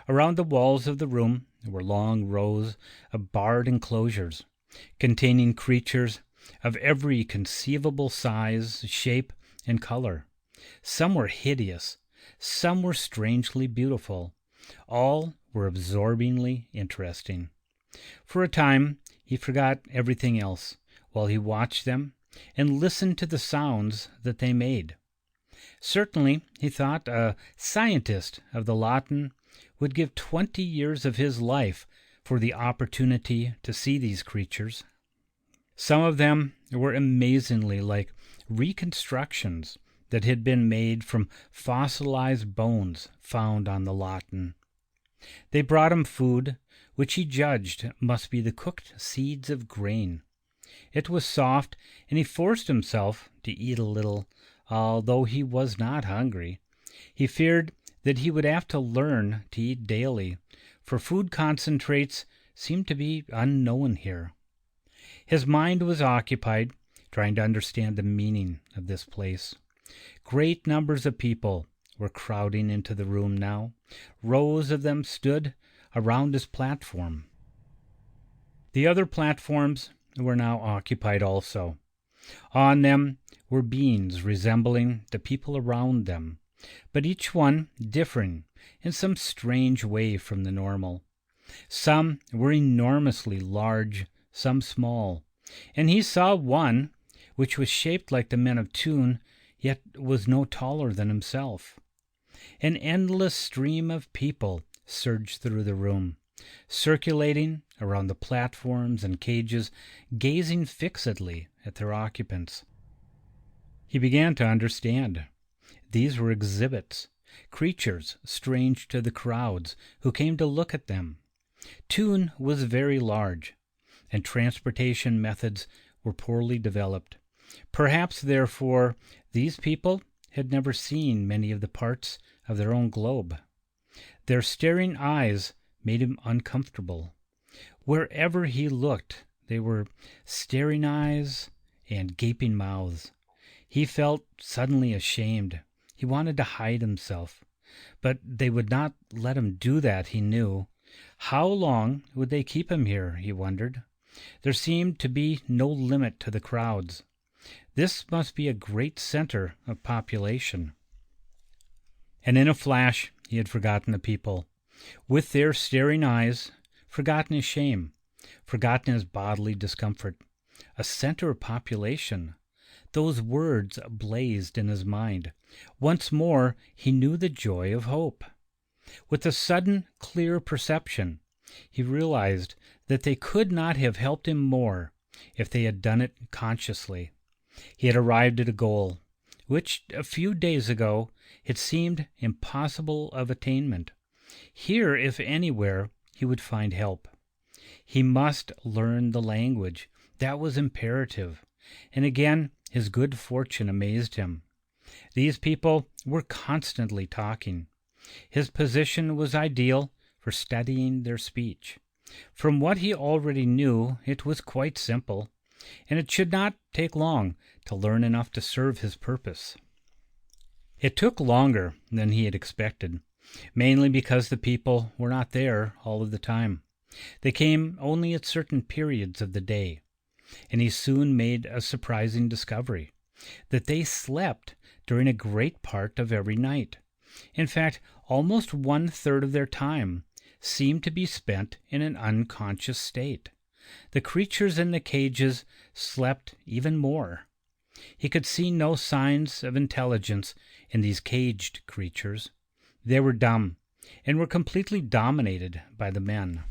Around the walls of the room were long rows of barred enclosures, containing creatures of every conceivable size, shape, and color. Some were hideous, some were strangely beautiful. All were absorbingly interesting. For a time he forgot everything else while he watched them and listened to the sounds that they made. Certainly, he thought, a scientist of the Latin would give 20 years of his life for the opportunity to see these creatures. Some of them were amazingly like reconstructions that had been made from fossilized bones found on the Latin. They brought him food, which he judged must be the cooked seeds of grain. It was soft, and he forced himself to eat a little, although he was not hungry. He feared that he would have to learn to eat daily, for food concentrates seemed to be unknown here. His mind was occupied trying to understand the meaning of this place. Great numbers of people were crowding into the room now. Rows of them stood around his platform. The other platforms were now occupied also. On them were beings resembling the people around them, but each one differing in some strange way from the normal. Some were enormously large, some small, and he saw one which was shaped like the men of Tune, yet was no taller than himself. An endless stream of people surged through the room, circulating around the platforms and cages, gazing fixedly at their occupants. He began to understand. These were exhibits, creatures strange to the crowds who came to look at them. Tune was very large, and transportation methods were poorly developed. Perhaps, therefore, these people had never seen many of the parts of their own globe. Their staring eyes made him uncomfortable. Wherever he looked, they were staring eyes and gaping mouths. He felt suddenly ashamed. He wanted to hide himself, but they would not let him do that, he knew. How long would they keep him here, he wondered. There seemed to be no limit to the crowds. This must be a great center of population. And in a flash he had forgotten the people. With their staring eyes, forgotten his shame, forgotten his bodily discomfort. A center of population. Those words blazed in his mind. Once more he knew the joy of hope. With a sudden, clear perception, he realized that they could not have helped him more if they had done it consciously. He had arrived at a goal, which a few days ago had seemed impossible of attainment. Here, if anywhere, he would find help. He must learn the language. That was imperative. And again, his good fortune amazed him. These people were constantly talking. His position was ideal for studying their speech. From what he already knew, it was quite simple, and it should not take long to learn enough to serve his purpose. It took longer than he had expected, mainly because the people were not there all of the time. They came only at certain periods of the day, and he soon made a surprising discovery, that they slept during a great part of every night. In fact, almost 1/3 of their time seemed to be spent in an unconscious state. The creatures in the cages slept even more. He could see no signs of intelligence in these caged creatures. They were dumb and were completely dominated by the men.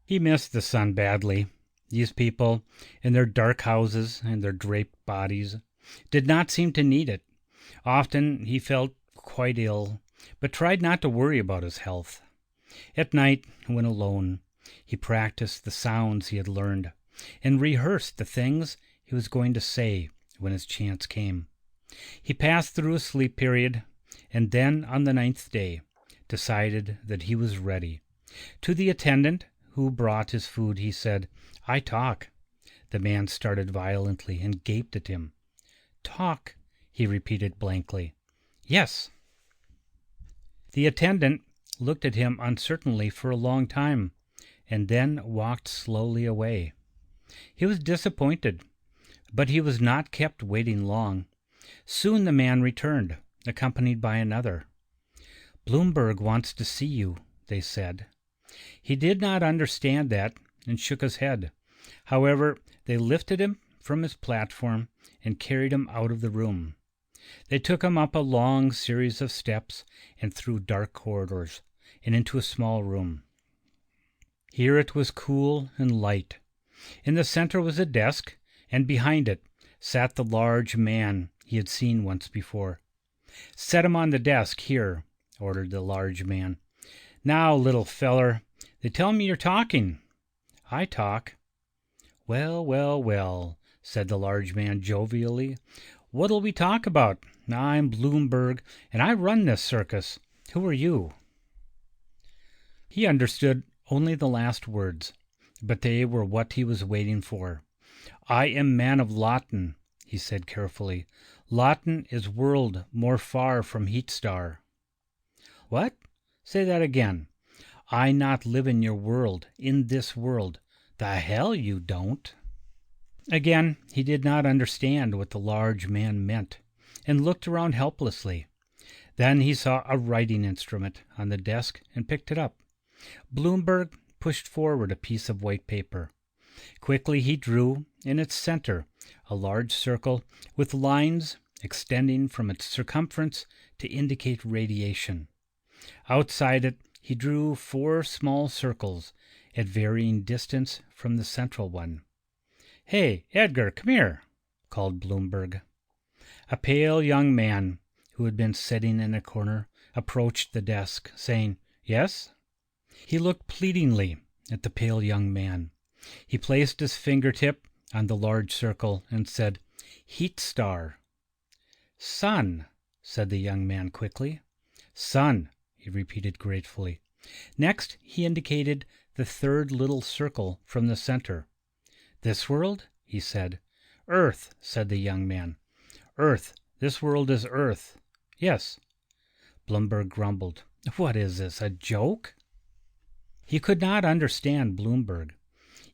He missed the sun badly. These people, in their dark houses and their draped bodies, did not seem to need it. Often he felt quite ill, but tried not to worry about his health. At night, when alone, he practiced the sounds he had learned and rehearsed the things he was going to say when his chance came. He passed through a sleep period, and then on the 9th day decided that he was ready. To the attendant who brought his food he said, "I talk." The man started violently and gaped at him. "Talk," he repeated blankly. "Yes." The attendant looked at him uncertainly for a long time, and then walked slowly away. He was disappointed, but he was not kept waiting long. Soon the man returned, accompanied by another. "Bloomberg wants to see you," they said. He did not understand that and shook his head. However, they lifted him from his platform and carried him out of the room. They took him up a long series of steps and through dark corridors and into a small room. Here it was cool and light. In the center was a desk, and behind it sat the large man he had seen once before. "Set him on the desk here," ordered the large man. "Now, little feller, they tell me you're talking." "I talk." "Well, well, well," said the large man jovially. "What'll we talk about? I'm Bloomberg, and I run this circus. Who are you?" He understood only the last words, but they were what he was waiting for. "I am man of Lawton," he said carefully. "Lawton is world more far from Heat Star." "What? Say that again." "I not live in your world, in this world." "The hell you don't." Again, he did not understand what the large man meant, and looked around helplessly. Then he saw a writing instrument on the desk and picked it up. Bloomberg pushed forward a piece of white paper. Quickly he drew, in its center, a large circle with lines extending from its circumference to indicate radiation. Outside it, he drew 4 small circles at varying distance from the central one. "Hey, Edgar, come here," called Bloomberg. A pale young man, who had been sitting in a corner, approached the desk, saying, "Yes?" He looked pleadingly at the pale young man. He placed his fingertip on the large circle and said, "Heat star." "Sun," said the young man quickly. "Sun," he repeated gratefully. Next he indicated the 3rd little circle from the center. "This world?" he said. "Earth," said the young man. "Earth. This world is Earth." "Yes." Bloomberg grumbled. "What is this, a joke?" He could not understand Bloomberg.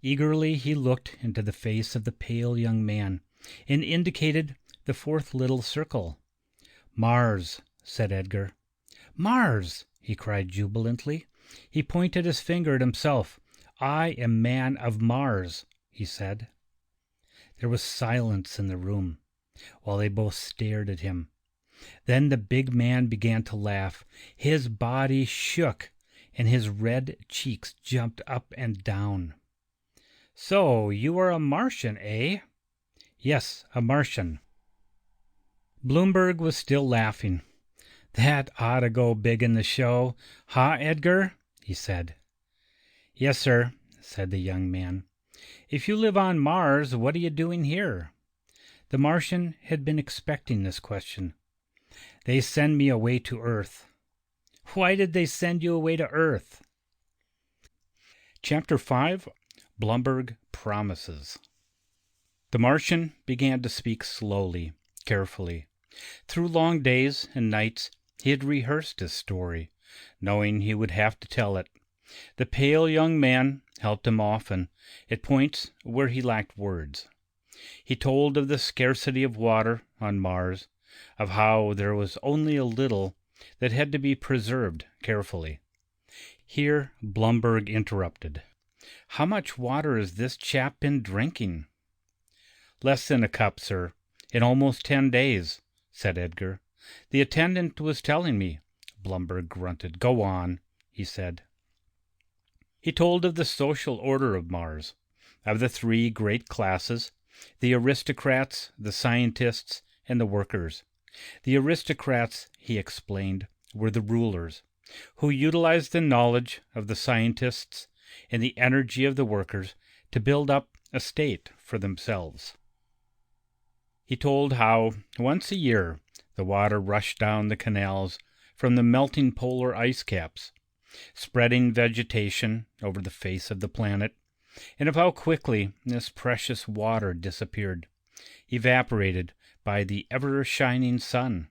Eagerly he looked into the face of the pale young man and indicated the 4th little circle. "Mars," said Edgar. "Mars!" he cried jubilantly. He pointed his finger at himself. "I am man of Mars," he said. There was silence in the room while they both stared at him. Then the big man began to laugh. His body shook and his red cheeks jumped up and down. "So you are a Martian, eh?" "Yes, a Martian." Bloomberg was still laughing. "That ought to go big in the show, huh, Edgar?" he said. "Yes, sir," said the young man. "If you live on Mars, what are you doing here?" The Martian had been expecting this question. "They send me away to Earth." "Why did they send you away to Earth?" Chapter 5. Bloomberg Promises. The Martian began to speak slowly, carefully. Through long days and nights he had rehearsed his story, knowing he would have to tell it. The pale young man helped him often at points where he lacked words. He told of the scarcity of water on Mars, of how there was only a little that had to be preserved carefully. Here Bloomberg interrupted. "How much water has this chap been drinking?" "Less than a cup, sir, in almost 10 days," said Edgar. "The attendant was telling me." Bloomberg grunted. "Go on," he said. He told of the social order of Mars, of the 3 great classes, the aristocrats, the scientists, and the workers. The aristocrats, he explained, were the rulers, who utilized the knowledge of the scientists and the energy of the workers to build up a state for themselves. He told how, once a year, the water rushed down the canals from the melting polar ice caps, spreading vegetation over the face of the planet, and of how quickly this precious water disappeared, evaporated by the ever-shining sun,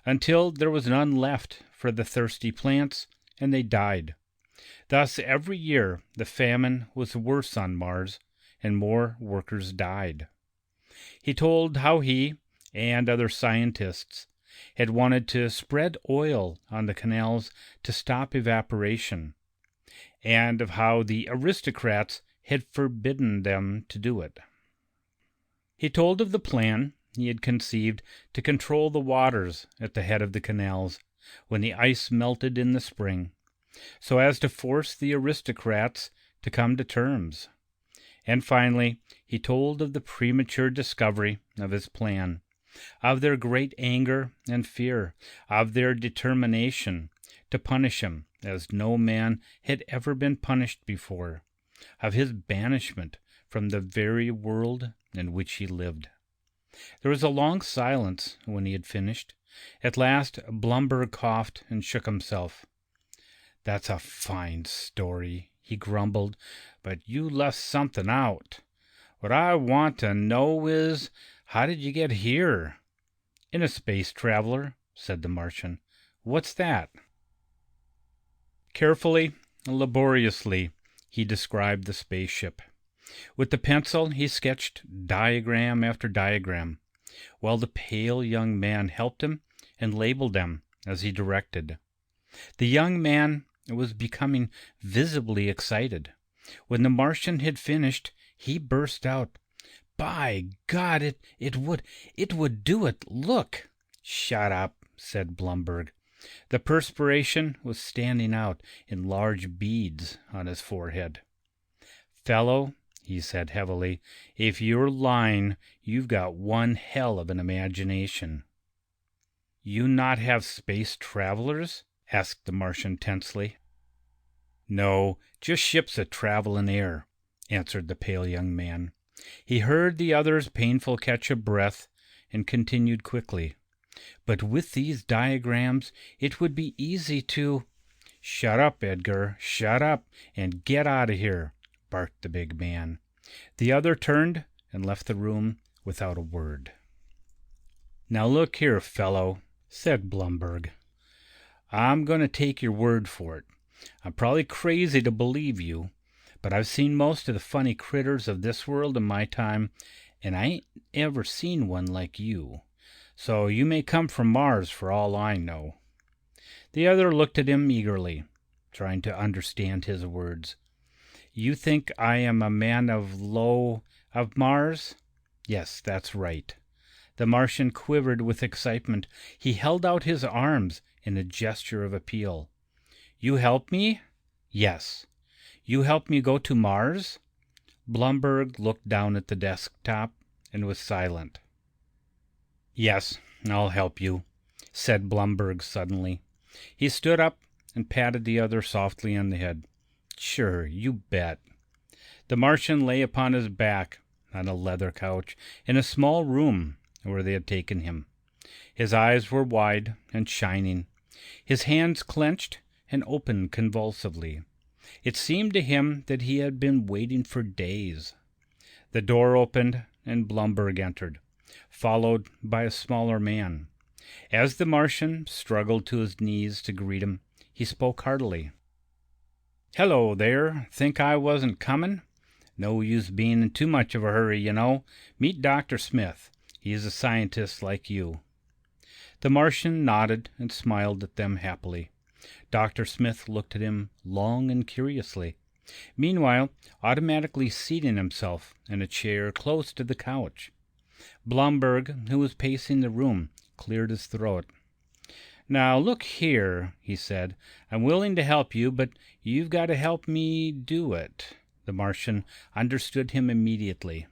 until there was none left for the thirsty plants, and they died. Thus every year the famine was worse on Mars, and more workers died. He told how he and other scientists had wanted to spread oil on the canals to stop evaporation, and of how the aristocrats had forbidden them to do it. He told of the plan he had conceived to control the waters at the head of the canals when the ice melted in the spring, so as to force the aristocrats to come to terms. And finally, he told of the premature discovery of his plan, of their great anger and fear, of their determination to punish him as no man had ever been punished before, of his banishment from the very world in which he lived. There was a long silence when he had finished. At last Bloomberg coughed and shook himself. "That's a fine story," he grumbled, "but you left something out. What I want to know is, how did you get here?" "In a space traveler," said the Martian. "What's that?" Carefully, laboriously, he described the spaceship. With the pencil, he sketched diagram after diagram, while the pale young man helped him and labeled them as he directed. The young man was becoming visibly excited. When the Martian had finished, he burst out, "By God, it would do it! Look!" "Shut up," said Blumberg. The perspiration was standing out in large beads on his forehead. "Fellow," he said heavily, "if you're lying, you've got one hell of an imagination." "You not have space travelers?" asked the Martian tensely. "No, just ships that travel in air," answered the pale young man. He heard the other's painful catch of breath and continued quickly. "But with these diagrams, it would be easy to—" "Shut up, Edgar, shut up, and get out of here," barked the big man. The other turned and left the room without a word. "Now look here, fellow," said Blumberg. "I'm going to take your word for it. I'm probably crazy to believe you, but I've seen most of the funny critters of this world in my time, and I ain't ever seen one like you. So you may come from Mars for all I know." The other looked at him eagerly, trying to understand his words. "You think I am a man of Mars?" "Yes, that's right." The Martian quivered with excitement. He held out his arms in a gesture of appeal. "You help me?" "Yes." "You help me go to Mars?" Blumberg looked down at the desktop and was silent. "Yes, I'll help you," said Blumberg suddenly. He stood up and patted the other softly on the head. "Sure, you bet." The Martian lay upon his back on a leather couch in a small room where they had taken him. His eyes were wide and shining, his hands clenched and opened convulsively. It seemed to him that he had been waiting for days. The door opened and Blumberg entered, followed by a smaller man. As the Martian struggled to his knees to greet him, he spoke heartily. "Hello there. Think I wasn't coming? No use being in too much of a hurry, you know. Meet Dr. Smith. He's a scientist like you." The Martian nodded and smiled at them happily. Dr. Smith looked at him long and curiously, meanwhile automatically seating himself in a chair close to the couch. Blumberg, who was pacing the room, cleared his throat. "Now, look here," he said. "I'm willing to help you, but you've got to help me do it." The Martian understood him immediately.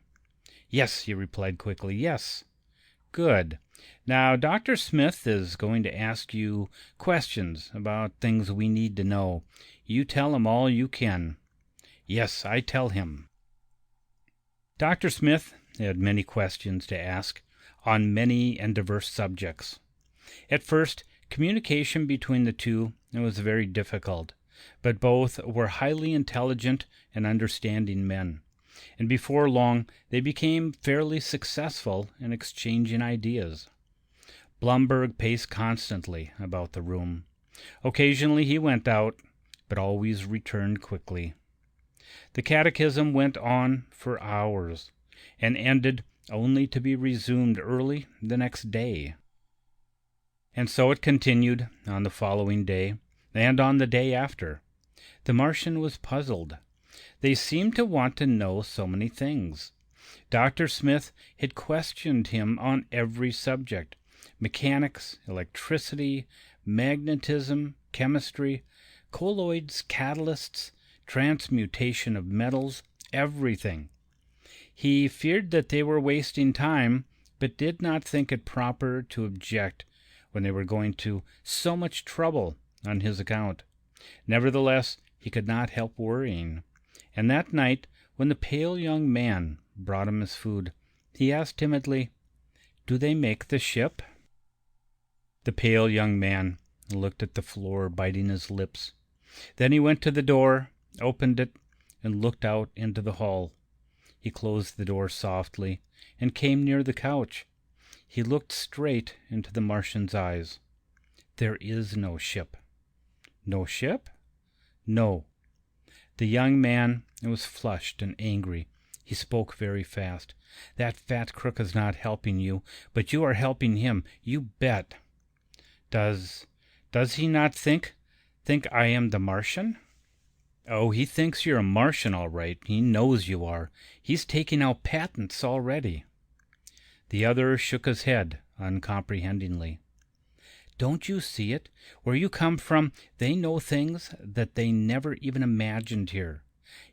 "Yes," he replied quickly. "Yes." "Good. Now, Dr. Smith is going to ask you questions about things we need to know. You tell him all you can." "Yes, I tell him." Dr. Smith had many questions to ask on many and diverse subjects. At first, communication between the two was very difficult, but both were highly intelligent and understanding men, and before long they became fairly successful in exchanging ideas. Blumberg paced constantly about the room. Occasionally he went out, but always returned quickly. The catechism went on for hours, and ended only to be resumed early the next day. And so it continued on the following day, and on the day after. The Martian was puzzled. They seemed to want to know so many things. Dr. Smith had questioned him on every subject: mechanics, electricity, magnetism, chemistry, colloids, catalysts, transmutation of metals, everything. He feared that they were wasting time, but did not think it proper to object when they were going to so much trouble on his account. Nevertheless, he could not help worrying, and that night, when the pale young man brought him his food, he asked timidly, "Do they make the ship?" The pale young man looked at the floor, biting his lips. Then he went to the door, opened it, and looked out into the hall. He closed the door softly and came near the couch. He looked straight into the Martian's eyes. "There is no ship." "No ship?" "No." The young man was flushed and angry, He spoke very fast. "That fat crook is not helping you, but you are helping him, you bet." Does he not think I am the Martian?" "Oh, he thinks you're a Martian, all right. He knows you are. He's taking out patents already." The other shook his head uncomprehendingly. "Don't you see it? Where you come from, they know things that they never even imagined here.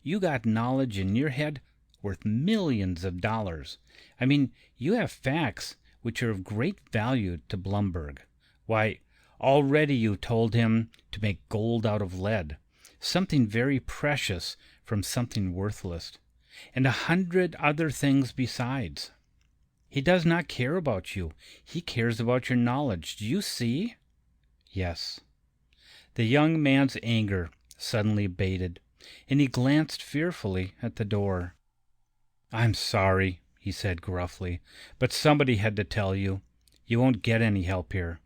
You got knowledge in your head worth millions of dollars. I mean, you have facts which are of great value to Blumberg. Why, already you told him to make gold out of lead, something very precious from something worthless, and 100 other things besides. He does not care about you. He cares about your knowledge. Do you see?" "Yes." The young man's anger suddenly abated, and he glanced fearfully at the door. "I'm sorry," he said gruffly, "but somebody had to tell you. You won't get any help here."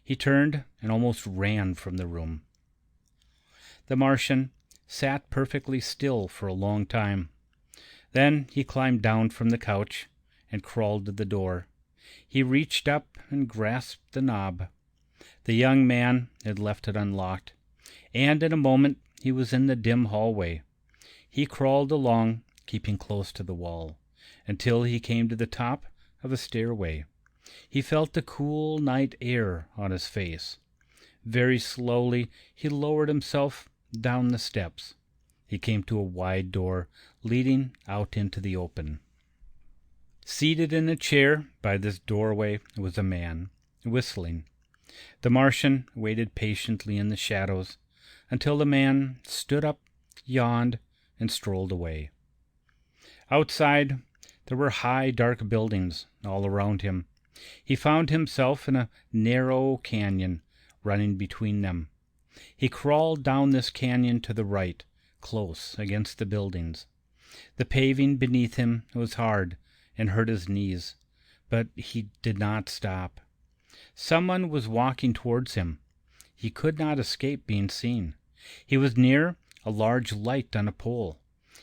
He turned and almost ran from the room. The Martian sat perfectly still for a long time. Then he climbed down from the couch and crawled to the door. He reached up and grasped the knob. The young man had left it unlocked, and in a moment he was in the dim hallway. He crawled along, keeping close to the wall, until he came to the top of a stairway. He felt the cool night air on his face. Very slowly he lowered himself down the steps. He came to a wide door leading out into the open. Seated in a chair by this doorway was a man, whistling. The Martian waited patiently in the shadows until the man stood up, yawned, and strolled away. Outside, there were high, dark buildings all around him. He found himself in a narrow canyon running between them. He crawled down this canyon to the right, close against the buildings. The paving beneath him was hard and hurt his knees, but he did not stop. Someone was walking towards him. He could not escape being seen. He was near a large light on a pole.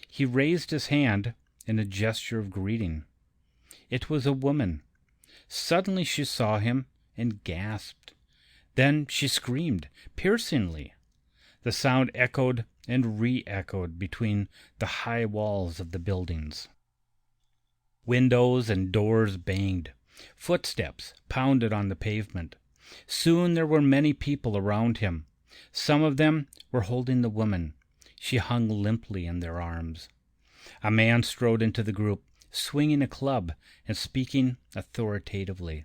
He raised his hand in a gesture of greeting. It was a woman. Suddenly she saw him and gasped. Then she screamed piercingly. The sound echoed and re-echoed between the high walls of the buildings. Windows and doors banged. Footsteps pounded on the pavement. Soon there were many people around him. Some of them were holding the woman. She hung limply in their arms. A man strode into the group, swinging a club and speaking authoritatively.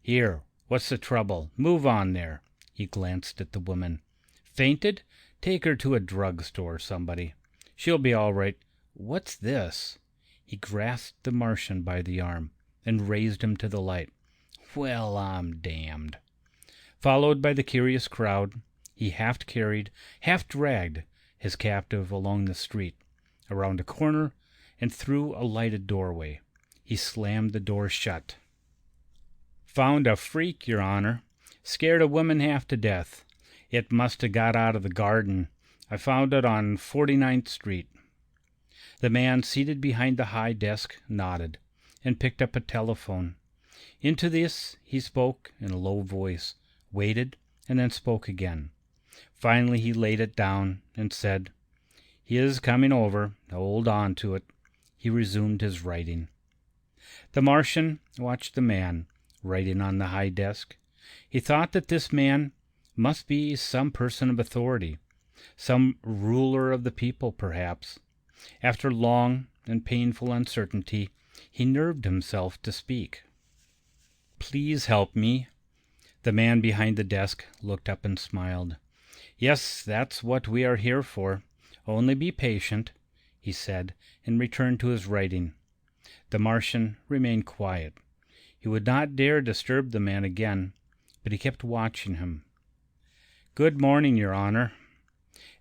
"Here, what's the trouble? Move on there." He glanced at the woman. "Fainted? Take her to a drugstore, somebody. She'll be all right. What's this?" He grasped the Martian by the arm and raised him to the light. "Well, I'm damned." Followed by the curious crowd, he half carried, half dragged his captive along the street, around a corner, and through a lighted doorway. He slammed the door shut. "Found a freak, Your Honor. Scared a woman half to death. It must have got out of the garden. I found it on 49th Street. The man seated behind the high desk nodded and picked up a telephone. Into this he spoke in a low voice, waited, and then spoke again. Finally he laid it down and said, "He is coming over. Hold on to it." He resumed his writing. The Martian watched the man writing on the high desk. He thought that this man must be some person of authority, some ruler of the people, perhaps. After long and painful uncertainty, he nerved himself to speak. "Please help me." The man behind the desk looked up and smiled. "Yes, that's what we are here for. Only be patient," he said, and returned to his writing. The Martian remained quiet. He would not dare disturb the man again, but he kept watching him. "Good morning, Your Honor."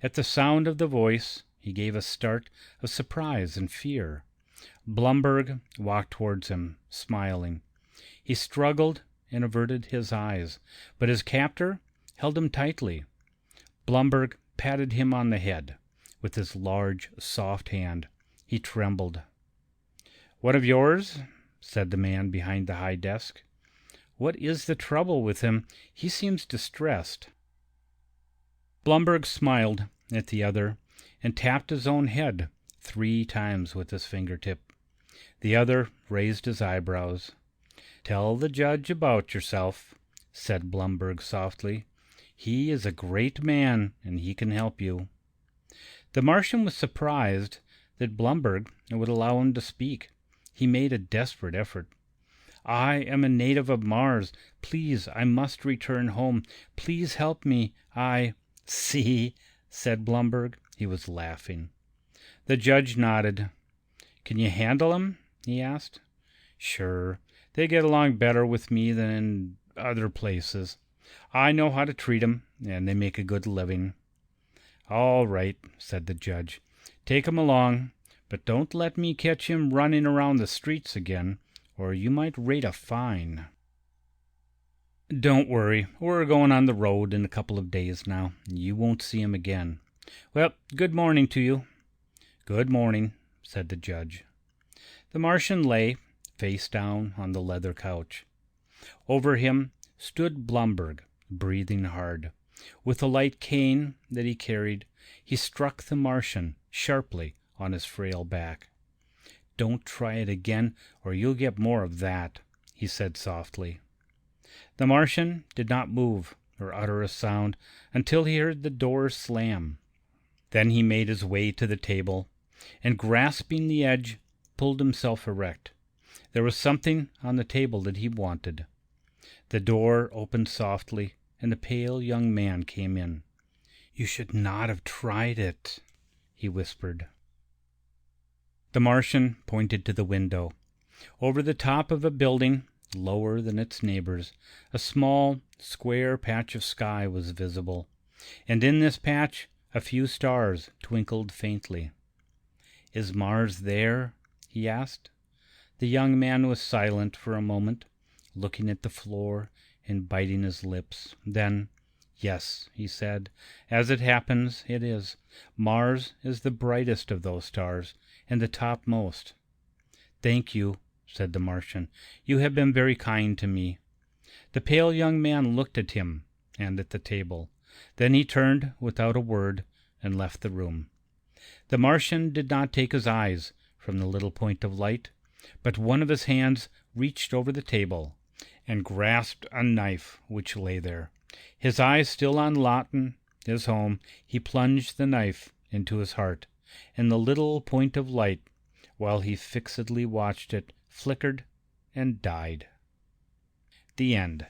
At the sound of the voice, he gave a start of surprise and fear. Blumberg walked towards him, smiling. He struggled and averted his eyes, but his captor held him tightly. Blumberg patted him on the head with his large, soft hand. He trembled. "What of yours?" said the man behind the high desk. "What is the trouble with him? He seems distressed." Blumberg smiled at the other and tapped his own head 3 times with his fingertip. The other raised his eyebrows. "Tell the judge about yourself," said Blumberg softly. "He is a great man, and he can help you." The Martian was surprised that Blumberg would allow him to speak. He made a desperate effort. "I am a native of Mars. Please, I must return home. Please help me. I—" "See," said Blumberg. He was laughing. The judge nodded. "Can you handle 'em?" he asked. "Sure. They get along better with me than in other places. I know how to treat 'em, and they make a good living." "All right," said the judge. "Take him along, but don't let me catch him running around the streets again, or you might rate a fine." "Don't worry. We're going on the road in a couple of days now. You won't see him again. Well, good morning to you." "Good morning," said the judge. The Martian lay, face down, on the leather couch. Over him stood Blumberg, breathing hard. With a light cane that he carried, he struck the Martian sharply on his frail back. "Don't try it again, or you'll get more of that," he said softly. The Martian did not move or utter a sound until he heard the door slam. Then he made his way to the table, and grasping the edge, pulled himself erect. There was something on the table that he wanted. The door opened softly, and the pale young man came in. "You should not have tried it," he whispered. The Martian pointed to the window. Over the top of a building, lower than its neighbors, a small, square patch of sky was visible, and in this patch a few stars twinkled faintly. "Is Mars there?" he asked. The young man was silent for a moment, looking at the floor and biting his lips. Then, "Yes," he said, "as it happens, it is. Mars is the brightest of those stars, and the topmost." "Thank you," said the Martian. "You have been very kind to me." The pale young man looked at him and at the table. Then he turned without a word and left the room. The Martian did not take his eyes from the little point of light, but one of his hands reached over the table and grasped a knife which lay there. His eyes still on Lawton, his home, he plunged the knife into his heart, and the little point of light, while he fixedly watched it, flickered and died. The end.